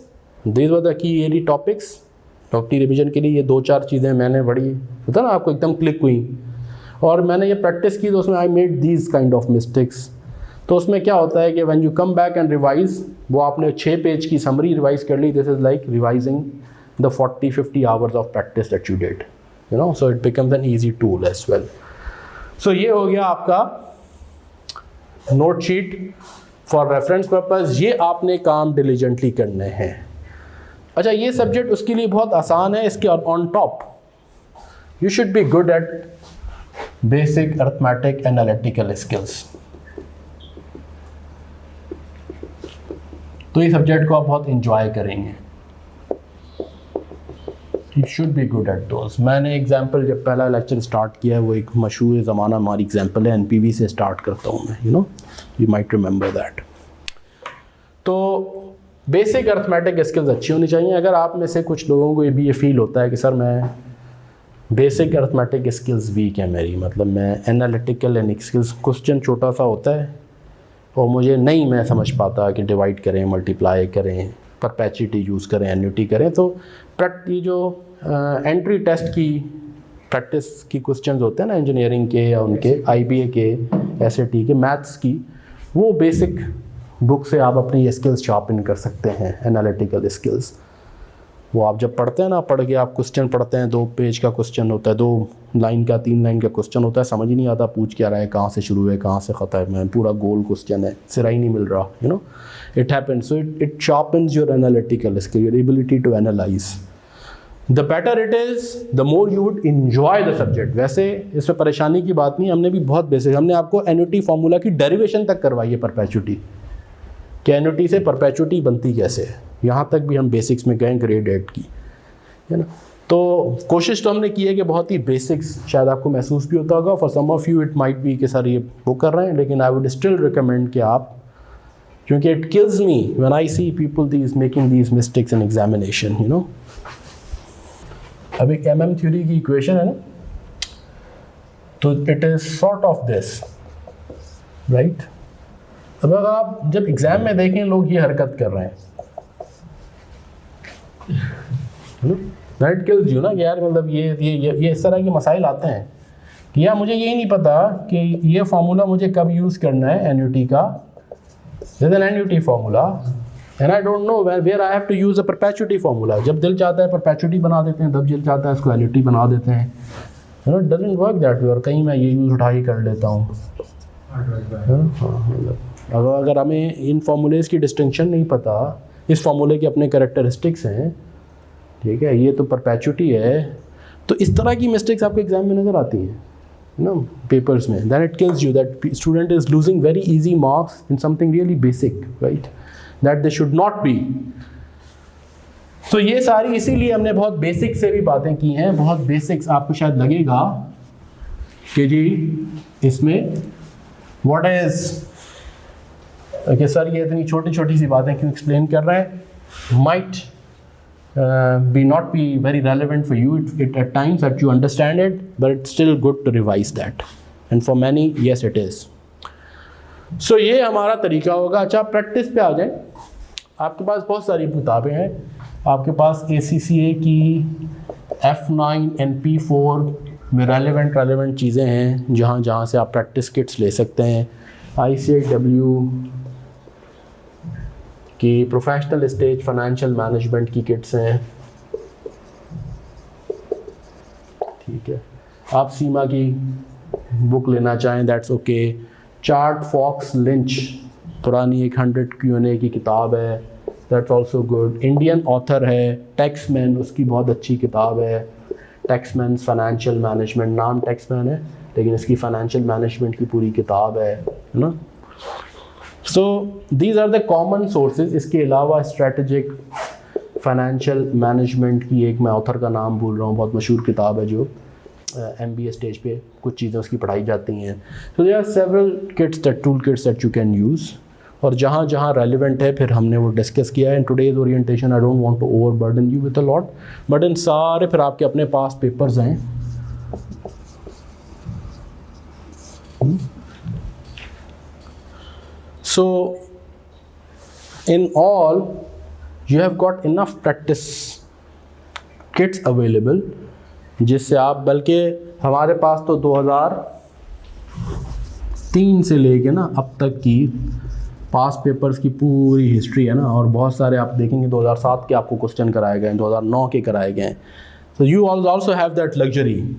this were the key area topics. डॉक्टरी रिवीजन के लिए ये 2-4 चीज़ें मैंने बड़ी होता ना आपको एकदम क्लिक हुई, और मैंने ये प्रैक्टिस की तो उसमें I made these kind of mistakes. तो उसमें क्या होता है कि when you come back and revise, वो आपने 6 पेज की समरी रिवाइज कर ली, this is like revising the 40-50 hours of practice that you did, you know, so it becomes an easy tool as well. So ये हो गया आपका note sheet for reference purpose. ये आपने काम डिलीजेंटली करने हैं। अच्छा, ये सब्जेक्ट उसके लिए बहुत आसान है। इसके on top you should be good at basic arithmetic analytical skills. तो ये सब्जेक्ट को आप बहुत इंजॉय करेंगे। You should be good at those. मैंने एग्जाम्पल जब पहला लेक्चर स्टार्ट किया है, वो एक मशहूर ज़माना हमारी एग्जाम्पल है, NPV से स्टार्ट करता हूँ मैं, you know, you might remember that. तो बेसिक अर्थमेटिक स्किल्स अच्छी होनी चाहिए। अगर आप में से कुछ लोगों को ये फील होता है कि सर मैं बेसिक अर्थमेटिक स्किल्स वीक है मेरी, मतलब मैं एनालिटिकल एंड स्किल्स, क्वेश्चन छोटा सा होता है और मुझे नहीं मैं समझ पाता कि डिवाइड करें, मल्टीप्लाई करें, परपेचुइटी यूज़ करें, एन्युटी करें, तो ये जो एंट्री टेस्ट की प्रैक्टिस की क्वेश्चंस होते हैं ना इंजीनियरिंग के या उनके IBA के, SAT के, मैथ्स की, वो बेसिक बुक से आप अपनी ये स्किल्स शार्पन कर सकते हैं। एनालिटिकल स्किल्स वो आप जब पढ़ते हैं ना, पढ़ के आप क्वेश्चन पढ़ते हैं, 2 पेज का क्वेश्चन होता है, 2 लाइन का 3 लाइन का क्वेश्चन होता है, समझ ही नहीं आता पूछ क्या रहा है, कहाँ से शुरू है कहाँ से ख़त्म है, पूरा गोल क्वेश्चन है, सिरा ही नहीं मिल रहा, you know, it happens. So it sharpens your analytical skill, your ability to analyse. The better it is the more you would enjoy the subject. वैसे इसमें परेशानी की बात नहीं, हमने भी बहुत बेसिक, हमने आपको एन्युटी फार्मूला की डेरिवेशन तक करवाई है, परपेचुइटी कि एन्युटी से परपेचुइटी बनती कैसे है, यहाँ तक भी हम बेसिक्स में गए ग्रेड 8 की, है ना। तो कोशिश तो हमने की है कि बहुत ही बेसिक्स, शायद आपको महसूस भी होता होगा, for some of you it might be कि सर ये वो कर रहे हैं, लेकिन आई वुड स्टिल रिकमेंड कि आप, क्योंकि it kills me when I see people these making these mistakes in examination, you know. अब एक MM थ्योरी की इक्वेशन है ना, तो it is sort of this, right. अब अगर आप जब एग्जाम में देखें लोग ये हरकत कर रहे हैं, दैट किल्स यू ना, यार मतलब ये इस तरह के मसाइल आते हैं कि यार मुझे यही नहीं पता कि ये फार्मूला मुझे कब यूज़ करना है, एन्युटी का, this an annuity formula, and I don't know where I have to use a perpetuity formula. जब दिल चाहता है परपेचुइटी बना देते हैं, जब दिल चाहता है इसको एन्युटी बना देते हैं, you know, it doesn't work that way. और कहीं मैं ये यूज़ उठा ही कर लेता हूँ। अगर हमें इन फार्मूलेज की डिस्टिंक्शन नहीं पता, इस फार्मूले के अपने कैरेक्टरिस्टिक्स हैं, ठीक है, ये तो परपेचुइटी है, तो इस तरह की मिस्टेक्स आपके एग्जाम में नज़र आती हैं, यू नो, पेपर्स में। Then it kills you that student is losing very easy marks in something really basic, right, that they should not be. तो ये सारी इसीलिए हमने बहुत बेसिक से भी बातें की हैं। बहुत बेसिक्स आपको शायद लगेगा कि जी इसमें व्हाट इज कि सर ये इतनी छोटी छोटी सी बातें क्यों एक्सप्लेन कर रहे हैं, might be not be very relevant for you it at times that you understand it, but it's still good to revise that, and for many yes it is. So ये हमारा तरीका होगा। अच्छा, प्रैक्टिस पे आ जाए। आपके पास बहुत सारी किताबें हैं, आपके पास ACCA की F9 and P4 में रेलेवेंट चीज़ें हैं जहाँ से आप प्रैक्टिस किट्स ले सकते हैं। ICAW कि प्रोफेशनल स्टेज फाइनेंशियल मैनेजमेंट की किट्स हैं, ठीक है। आप सीमा की बुक लेना चाहें that's okay. Chart Fox Lynch पुरानी एक 100 Q&A की किताब है, that's also good. Indian author है टैक्समैन, उसकी बहुत अच्छी किताब है, टैक्समैन फाइनेंशियल मैनेजमेंट, नाम टैक्समैन है लेकिन इसकी फाइनेंशियल मैनेजमेंट की पूरी किताब है ना। So these are the common sources. इसके अलावा स्ट्रेटेजिक फाइनेंशियल मैनेजमेंट की एक, मैं ऑथर का नाम भूल रहा हूँ, बहुत मशहूर किताब है जो MBA स्टेज पे कुछ चीज़ें उसकी पढ़ाई जाती हैं। So there are several kits that tool kits that you can use. और जहाँ जहाँ रेलिवेंट है फिर हमने वो डिस्कस किया है। In today's orientation I don't want to overburden you with a lot, but इन सारे फिर आपके अपने पास पेपर्स हैं। So in all you have got enough practice kits available, जिससे आप, बल्कि हमारे पास तो 2003 से लेके ना अब तक की पास पेपर्स की पूरी हिस्ट्री है ना, और बहुत सारे आप देखेंगे 2007 के आपको क्वेश्चन कराए गए हैं, 2009 के कराए गए हैं। तो you also have that luxury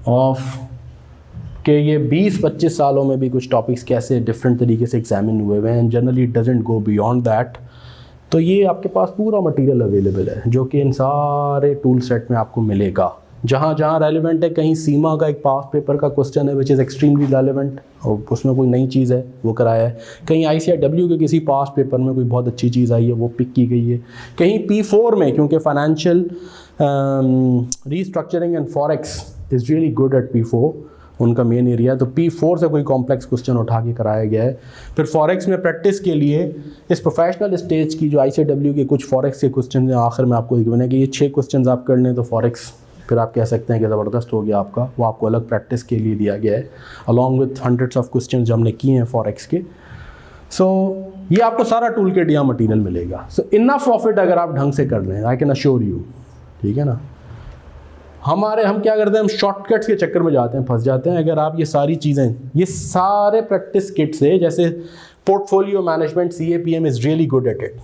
of कि ये 20-25 सालों में भी कुछ टॉपिक्स कैसे डिफरेंट तरीके से एग्जामिन हुए हुए हैं, generally it doesn't go beyond that. तो ये आपके पास पूरा मटेरियल अवेलेबल है जो कि इन सारे टूल सेट में आपको मिलेगा। जहाँ जहाँ रेलिवेंट है, कहीं सीमा का एक पास पेपर का क्वेश्चन है विच इज़ एक्सट्रीमली रेलिवेंट और उसमें कोई नई चीज़ है वो कराया है, कहीं ICIW के किसी पास पेपर में कोई बहुत अच्छी चीज़ आई है वो पिक की गई है, कहीं P4 में, क्योंकि financial restructuring and forex is really good at P4, उनका मेन एरिया, तो P4 से कोई कॉम्प्लेक्स क्वेश्चन उठा के कराया गया है। फिर फॉरेक्स में प्रैक्टिस के लिए इस प्रोफेशनल स्टेज की जो ICIW के कुछ फॉरेक्स के क्वेश्चन हैं, आखिर में आपको देखना है कि ये 6 क्वेश्चन आप कर लें तो फॉरेक्स फिर आप कह सकते हैं कि ज़बरदस्त हो गया आपका, वो आपको अलग प्रैक्टिस के लिए दिया गया है along with hundreds of question जो हमने किए हैं फॉरेक्स के। सो ये आपको सारा टूल किट या मटीरियल मिलेगा। सो इनफ ऑफ इट अगर आप ढंग से कर लें, आई कैन अश्योर यू, ठीक है ना। हम क्या करते हैं, हम शॉर्टकट्स के चक्कर में जाते हैं, फंस जाते हैं। अगर आप ये सारी चीज़ें, ये सारे प्रैक्टिस किट से, जैसे portfolio management CAPM is really good at it,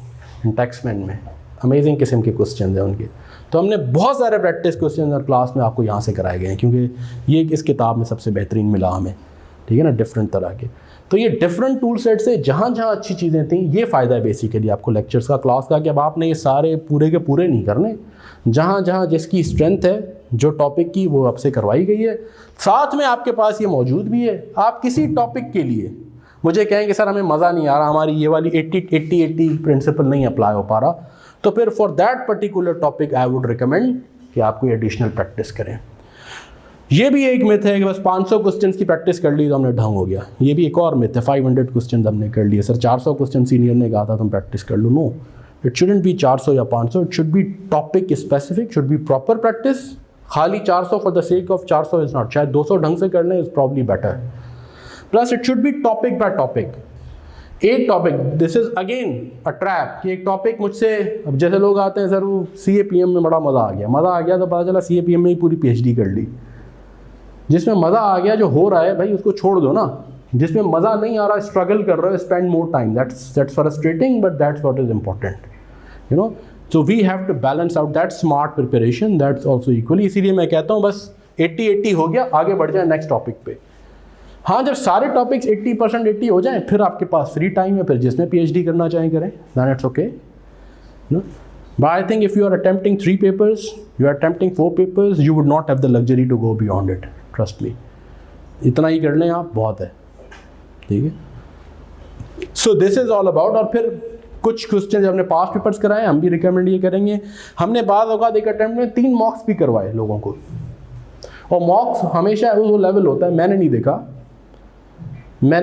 Taxmann में अमेजिंग किस्म के क्वेश्चन हैं उनके, तो हमने बहुत सारे प्रैक्टिस क्वेश्चन और क्लास में आपको यहाँ से कराए गए हैं, क्योंकि ये इस किताब में सबसे बेहतरीन मिला हमें, ठीक है ना, डिफरेंट तरह के। तो ये डिफरेंट टूल सेट से जहाँ जहाँ अच्छी चीज़ें थी, ये फ़ायदा है बेसिकली आपको लेक्चर्स का, क्लास का, कि अब आपने ये सारे पूरे के पूरे नहीं करने, जहाँ जहाँ जिसकी स्ट्रेंथ है जो टॉपिक की वो आपसे करवाई गई है, साथ में आपके पास ये मौजूद भी है। आप किसी टॉपिक के लिए मुझे कहेंगे सर हमें मज़ा नहीं आ रहा, हमारी ये वाली 80-80 प्रिंसिपल नहीं अप्लाई हो पा रहा, तो फिर for that particular topic I would recommend कि आप कोई एडिशनल प्रैक्टिस करें। ये भी एक मिथ है कि बस 500 क्वेश्चन की प्रैक्टिस कर ली तो हमने ढंग हो गया, ये भी एक और मिथ है। 500 क्वेश्चन हमने कर लिए, सर 400 क्वेश्चन सीनियर ने कहा था तुम प्रैक्टिस कर लो। नो, इट शुडंट बी 400 या 500, it should be topic specific, should be proper practice. खाली 400 for the sake of 400 is not, शायद 200 ढंग से कर लें is probably better. Plus it should be topic by topic, एक टॉपिक, this is again a trap कि एक टॉपिक मुझसे, अब जैसे लोग आते हैं सर वो CAPM में बड़ा मज़ा आ गया तो पता चला CAPM में ही पूरी PhD कर ली। जिसमें मज़ा आ गया, जो हो रहा है भाई उसको छोड़ दो ना, जिसमें मज़ा नहीं आ रहा, स्ट्रगल कर रहे हो, spend more time, that's frustrating but that's what is important, you know. So we have to balance out that smart preparation, that's also equally. इसीलिए मैं कहता हूँ बस 80-80 हो गया, आगे बढ़ जाए नेक्स्ट टॉपिक पे। हाँ, जब सारे टॉपिक्स 80% 80 हो जाएं, फिर आपके पास फ्री टाइम है, फिर जिसमें PhD करना चाहें करें, then it's okay, no. But I think if you are attempting 3 papers, you are attempting 4 papers, you would not have the luxury to go beyond it, trust me. इतना ही कर लें आप, बहुत है, ठीक है। So this is all about, और फिर कुछ क्वेश्चन जब हमने पास पेपर्स कराए, हम भी रिकमेंड ये करेंगे, हमने बाद होगा एक अटेम्प्ट में 3 मॉक्स भी करवाए लोगों को, और मॉक्स हमेशा वो लेवल होता है। मैंने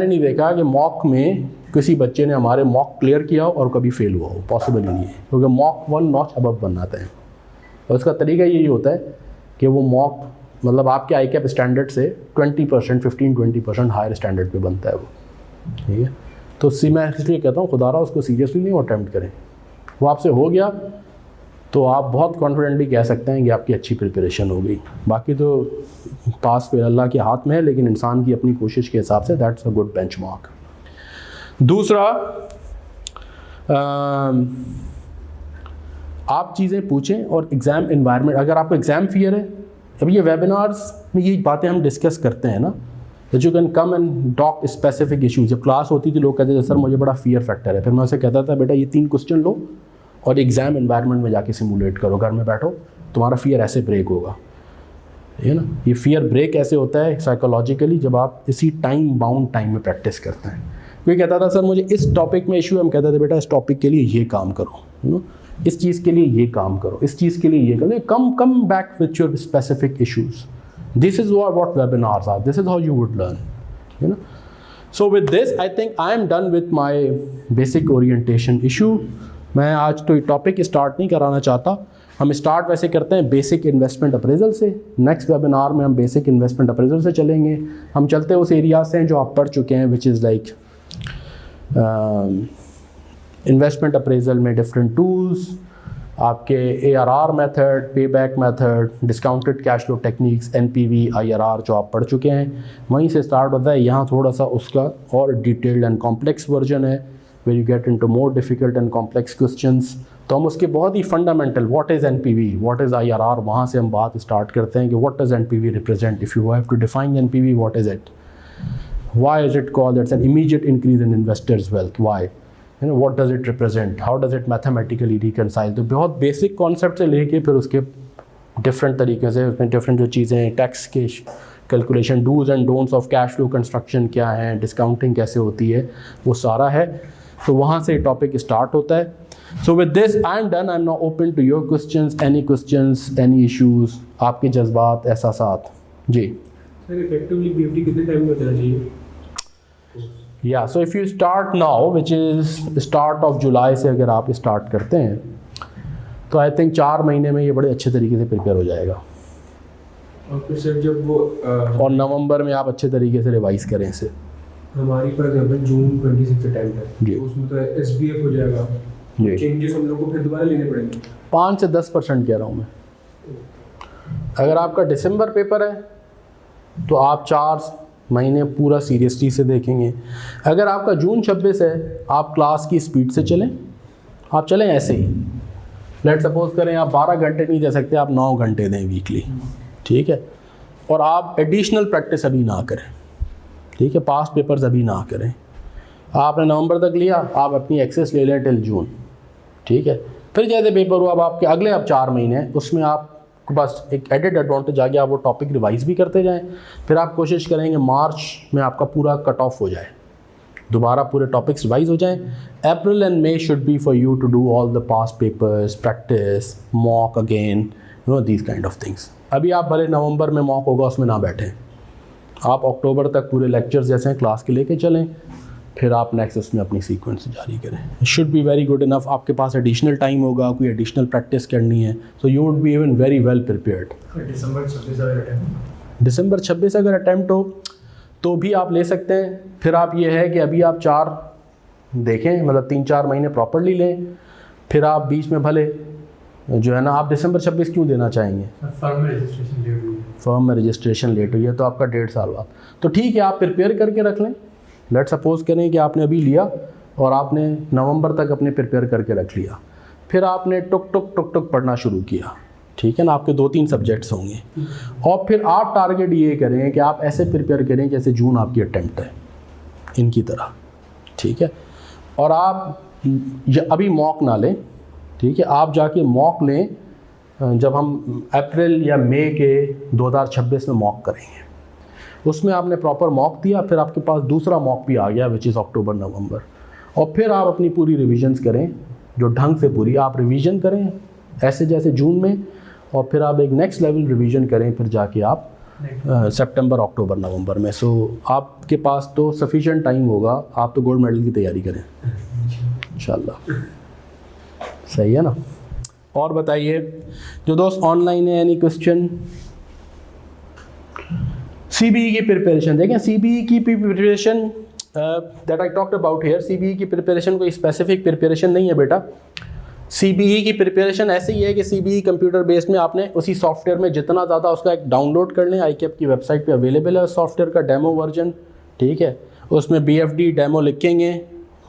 नहीं देखा कि मॉक में किसी बच्चे ने हमारे मॉक क्लियर किया हो और कभी फेल हुआ हो, पॉसिबल ही नहीं है, क्योंकि मॉक 1 नॉच अबव बनाते हैं, और उसका तरीका यही होता है कि वो मॉक मतलब आपके ICAP स्टैंडर्ड से 20%, 15-20% हायर स्टैंडर्ड पे बनता है वो, ठीक है। तो मैं इसलिए कहता हूँ खुदारा उसको सीरियसली नहीं अटैम्प्ट करें, वो आपसे हो गया तो आप बहुत कॉन्फिडेंटली कह सकते हैं कि आपकी अच्छी प्रिपरेशन हो गई। बाकी तो पास पे अल्लाह के हाथ में है, लेकिन इंसान की अपनी कोशिश के हिसाब से दैट्स अ गुड बेंचमार्क। दूसरा, आप चीज़ें पूछें, और एग्ज़ाम इन्वायरमेंट, अगर आपको एग्ज़ाम फियर है, अब ये वेबिनार्स में ये बातें हम डिस्कस करते हैं ना, you can come and talk specific issues. जब क्लास होती थी लोग कहते थे सर मुझे बड़ा फियर फैक्टर है, फिर मैं उसे कहता था बेटा ये 3 क्वेश्चन लो और एग्ज़ाम इन्वायरमेंट में जाके सिमुलेट करो, घर में बैठो, तुम्हारा फियर ऐसे ब्रेक होगा, है ना। ये फियर ब्रेक ऐसे होता है साइकोलॉजिकली जब आप इसी टाइम बाउंड टाइम में प्रैक्टिस करते हैं। कोई कहता था सर मुझे इस टॉपिक में इशू है, हम कहते थे बेटा इस टॉपिक के लिए ये काम करो, यू नो, इस चीज़ के लिए ये काम करो, इस चीज़ के लिए ये करो, come back with your specific issues. This is what webinars are, this is how you would learn, you know. So with this I think I am done with my basic orientation issue. मैं आज तो टॉपिक स्टार्ट नहीं कराना चाहता, हम स्टार्ट वैसे करते हैं बेसिक इन्वेस्टमेंट अप्रेजल से। नेक्स्ट वेबिनार में हम बेसिक इन्वेस्टमेंट अप्रेजल से चलेंगे। हम चलते उस एरिया से हैं जो आप पढ़ चुके हैं, which is like investment appraisal में डिफरेंट टूल्स, आपके ARR method, payback method, discounted cash flow techniques, NPV, IRR जो आप पढ़ चुके हैं, वहीं से स्टार्ट होता है। यहाँ थोड़ा सा उसका और डिटेल्ड एंड कॉम्प्लेक्स वर्जन है, where you get into more difficult and complex questions. तो हम उसके बहुत ही fundamental, what is NPV, what is IRR, वहाँ से हम बात स्टार्ट करते हैं कि what does NPV represent, if you have to define NPV, what is it, why is it called, that's an immediate increase in investors wealth, why, you know, what does it represent, how does it mathematically reconcile. तो बहुत बेसिक कॉन्सेप्ट से लेके फिर उसके डिफरेंट तरीके से उसमें डिफरेंट जो चीज़ें हैं, टैक्स के calculation, dos and don'ts of cash flow construction क्या है, डिस्काउंटिंग कैसे होती है, वो सारा है। तो वहाँ से टॉपिक स्टार्ट होता है। So with this I am done, I am now open to your questions, any issues, आपके जज्बात, एहसासात। जी सर, इफेक्टिवली BFD कितने टाइम में करना चाहिए? या so if you start now, which is start of July से अगर आप स्टार्ट करते हैं तो आई थिंक 4 महीने में ये बड़े अच्छे तरीके से प्रिपेयर हो जाएगा। और फिर सर जब वो और नवंबर में आप अच्छे तरीके से रिवाइज करें इसे। हमारी फॉर एग्जाम्पल जून 26 अटैम्प्ट है, जी। तो उसमें तो SBF हो जाएगा, जी। चेंजेस हम लोग को फिर दोबारा लेने पड़ेंगे। 5 से 10% कह रहा हूँ मैं। अगर आपका दिसंबर पेपर है तो आप 4 महीने पूरा सीरियसली से देखेंगे। अगर आपका जून 26 है, आप क्लास की स्पीड से चलें, आप चलें ऐसे ही। लेट सपोज करें आप 12 घंटे नहीं दे सकते, आप 9 घंटे दें वीकली, ठीक है। और आप एडिशनल प्रैक्टिस अभी ना करें, ठीक है, पास्ट पेपर्स अभी ना करें। आपने नवंबर तक लिया, आप अपनी एक्सेस ले लें टिल जून, ठीक है। फिर जैसे पेपर हुआ, अब आपके अगले आप 4 महीने हैं, उसमें आप बस एक एडेड एडवांटेज आ गया, आप वो टॉपिक रिवाइज भी करते जाएं। फिर आप कोशिश करेंगे मार्च में आपका पूरा कट ऑफ हो जाए, दोबारा पूरे टॉपिक्स रिवाइज हो जाएं। April and May should be for you to do all the past papers, practice, mock again, you know, these kind of things. अभी आप भले नवंबर में मॉक होगा उसमें ना बैठें, आप अक्टूबर तक पूरे लेक्चर्स जैसे हैं क्लास के लेके चलें, फिर आप नेक्स्ट उसमें अपनी सीक्वेंस जारी करें। Should be very good enough. आपके पास एडिशनल टाइम होगा, कोई एडिशनल प्रैक्टिस करनी है, so you would be even very well prepared. दिसंबर 26 अगर अटैम्प्ट हो तो भी आप ले सकते हैं। फिर आप ये है कि अभी आप 4 देखें, मतलब 3-4 महीने प्रॉपरली लें, फिर आप बीच में भले जो है ना, आप दिसंबर 26 क्यों देना चाहेंगे? फर्म में रजिस्ट्रेशन लेट हुई है। फर्म में रजिस्ट्रेशन लेट हुई है तो आपका 1.5 साल बाद, तो ठीक है, आप प्रिपेयर करके रख लें। लेट सपोज करें कि आपने अभी लिया और आपने नवंबर तक अपने प्रिपेयर करके रख लिया, फिर आपने टुक टुक पढ़ना शुरू किया, ठीक है ना, आपके 2-3 सब्जेक्ट्स होंगे। और फिर आप टारगेट ये करें कि आप ऐसे प्रिपेयर करें जैसे जून आपकी अटैम्प्ट है, इनकी तरह, ठीक है। और आप अभी मॉक ना लें, ठीक है, आप जाके मॉक लें जब हम अप्रैल या मई के 2026 में मॉक करेंगे। उसमें आपने प्रॉपर मॉक दिया, फिर आपके पास दूसरा मॉक भी आ गया विच इज़ अक्टूबर नवंबर, और फिर आप अपनी पूरी रिवीजन्स करें जो ढंग से पूरी आप रिवीजन करें ऐसे जैसे जून में, और फिर आप एक नेक्स्ट लेवल रिवीजन करें, फिर जाके आप सितंबर, अक्टूबर, नवंबर में। सो आपके पास तो सफिशिएंट टाइम होगा, आप तो गोल्ड मेडल की तैयारी करें इंशाल्लाह। सही है ना। और बताइए जो दोस्त ऑनलाइन है, एनी क्वेश्चन? CBE की प्रिपरेशन देखें, CBE की preparation that I talked about here, CBE की प्रिपरेशन कोई स्पेसिफिक प्रिपरेशन नहीं है बेटा। CBE की प्रिपरेशन ऐसे ही है कि CBE कंप्यूटर बेस्ड में आपने उसी सॉफ्टवेयर में जितना ज़्यादा उसका एक डाउनलोड कर लें, ICAP की वेबसाइट पे अवेलेबल है सॉफ्टवेयर का डेमो वर्जन, ठीक है। उसमें BFD डेमो लिखेंगे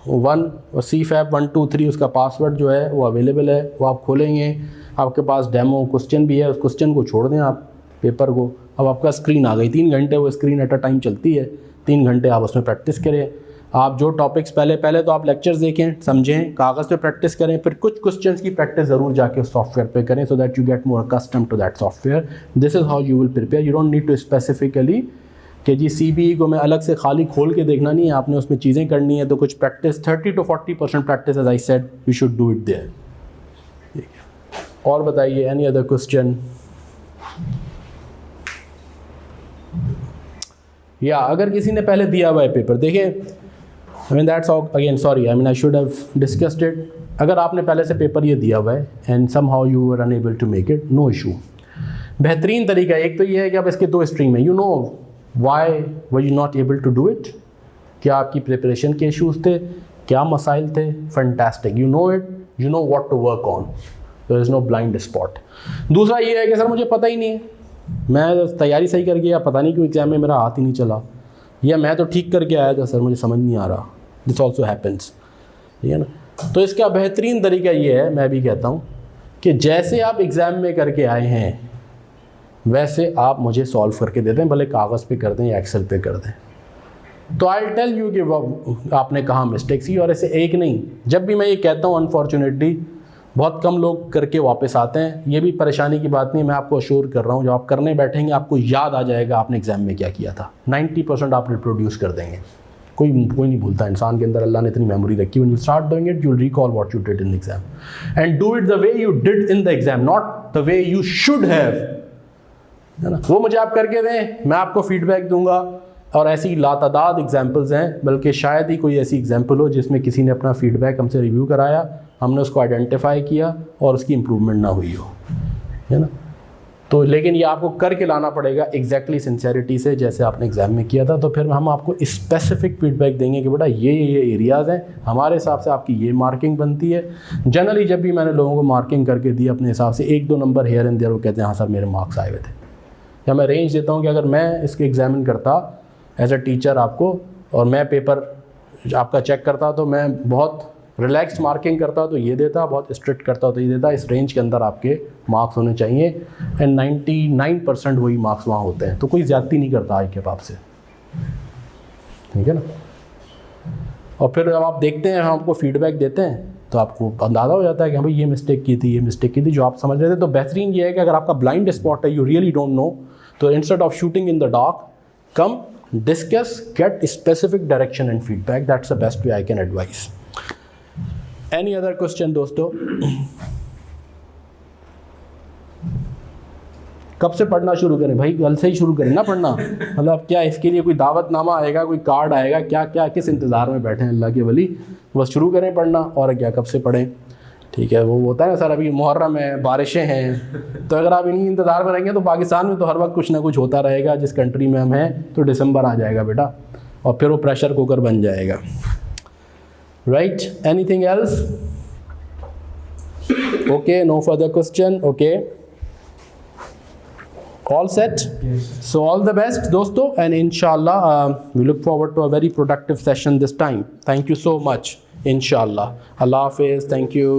1 और CFAP 1 2 3 उसका पासवर्ड जो है वो अवेलेबल है, वो आप खोलेंगे, आपके पास डेमो क्वेश्चन भी है, उस क्वेश्चन को छोड़ दें आप पेपर को, अब आपका स्क्रीन आ गई। 3 घंटे वो स्क्रीन एट अ टाइम चलती है, 3 घंटे आप उसमें प्रैक्टिस करें। आप जो टॉपिक्स पहले तो आप लेक्चर्स देखें, समझें, कागज़ पे प्रैक्टिस करें, फिर कुछ क्वेश्चंस की प्रैक्टिस ज़रूर जाके उस सॉफ्टवेयर पे करें, so that you get more accustomed to that software. This is how you will prepare. You don't need to specifically कि जी CBE को मैं अलग से खाली खोल के देखना नहीं है, आपने उसमें चीज़ें करनी है, तो कुछ practice 30 to 40% practice, as I said, you should do it there. ठीक है, और बताइए, एनी अदर क्वेश्चन? या अगर किसी ने पहले दिया हुआ है पेपर, देखिए I mean that's again sorry, I mean I should have discussed it. अगर आपने पहले से पेपर ये दिया हुआ है and somehow you are unable to make it, no issue. बेहतरीन तरीका एक तो ये है कि आप इसके 2 स्ट्रीम है, you know why were you not able to do it, क्या आपकी प्रिपरेशन के इशूज़ थे, क्या मसाइल थे, fantastic, you know it, you know what to work on, there is no blind spot. दूसरा ये है कि सर मुझे पता ही नहीं है, मैं तैयारी सही कर गया, पता नहीं क्यों एग्ज़ाम में मेरा हाथ ही नहीं चला, या मैं तो ठीक करके आया था सर मुझे समझ नहीं आ रहा, दिस ऑल्सो हैपन्स, ठीक है ना। तो इसका बेहतरीन तरीका ये है, मैं भी कहता हूँ कि जैसे आप एग्ज़ाम में करके आए हैं वैसे आप मुझे सॉल्व करके दे दें, भले कागज़ पे कर दें या एक्सेल पे कर दें। तो आई टेल यू कि आपने कहाँ मिस्टेक्स की, और ऐसे एक नहीं, जब भी मैं ये कहता हूँ अनफॉर्चुनेटली बहुत कम लोग करके वापस आते हैं। ये भी परेशानी की बात नहीं, मैं आपको अश्योर कर रहा हूँ, जब आप करने बैठेंगे आपको याद आ जाएगा आपने एग्ज़ाम में क्या किया था। 90% आप रिप्रोड्यूस कर देंगे, कोई नहीं भूलता, इंसान के अंदर अल्लाह ने इतनी मेमोरी रखी। When you start doing it you will recall what you did in the exam and do it the way you did in the exam, not the way you should have, है ना। वो मुझे आप करके दें, मैं आपको फीडबैक दूंगा। और ऐसी लातादाद एग्जाम्पल्स हैं, बल्कि शायद ही कोई ऐसी एग्जाम्पल हो जिसमें किसी ने अपना फीडबैक हमसे रिव्यू कराया, हमने उसको आइडेंटिफाई किया और उसकी इम्प्रूवमेंट ना हुई हो, है ना। तो लेकिन ये आपको करके लाना पड़ेगा एग्जैक्टली सिंसेरिटी से, जैसे आपने एग्ज़ाम में किया था। तो फिर हम आपको स्पेसिफिक फीडबैक देंगे कि बेटा ये एरियाज़ हैं, हमारे हिसाब से आपकी ये मार्किंग बनती है। जनरली जब भी मैंने लोगों को मार्किंग करके दी अपने हिसाब से 1-2 नंबर हेयर एंड देयर, वो कहते हैं हाँ सर मेरे मार्क्स आए हुए थे। या मैं रेंज देता हूँ कि अगर मैं इसके एग्जामिन करता एज अ टीचर आपको, और मैं पेपर आपका चेक करता, तो मैं बहुत रिलैक्स मार्किंग करता तो ये देता, बहुत स्ट्रिक्ट करता तो ये देता। इस रेंज के अंदर आपके मार्क्स होने चाहिए एंड 99% वही मार्क्स वहाँ होते हैं। तो कोई ज़्यादती नहीं करता आज के बाप से, ठीक है ना। और फिर जब आप देखते हैं, हम आपको फीडबैक देते हैं, तो आपको अंदाज़ा हो जाता है कि हाँ भाई ये मिस्टेक की थी, ये मिस्टेक की थी, जो आप समझ रहे थे। तो बेहतरीन ये है कि अगर आपका ब्लाइंड स्पॉट है, यू रियली डोंट नो, तो instead of shooting in the dark, come discuss, get specific direction and feedback. That's the best way I can advise. Any other question दोस्तों? कब से पढ़ना शुरू करें भाई? कल से ही शुरू करें ना पढ़ना। मतलब क्या इसके लिए कोई दावतनामा आएगा, कोई कार्ड आएगा, क्या क्या किस इंतज़ार में बैठे हैं अल्लाह के वली? बस शुरू करें पढ़ना, और क्या कब से पढ़ें, ठीक है। वो होता है ना सर, अभी मुहर्रम है, बारिशें हैं, तो अगर आप इन्हीं इंतज़ार में रहेंगे तो पाकिस्तान में तो हर वक्त कुछ ना कुछ होता रहेगा। जिस कंट्री में हम हैं तो दिसंबर आ जाएगा बेटा, और फिर वो प्रेशर कुकर बन जाएगा, right. Anything else? Okay, no further question, okay, all set? Yes. So all the best दोस्तों, and inshallah we look forward to a very productive session this time. Thank you so much. Inshallah. Allah Hafiz. Thank you.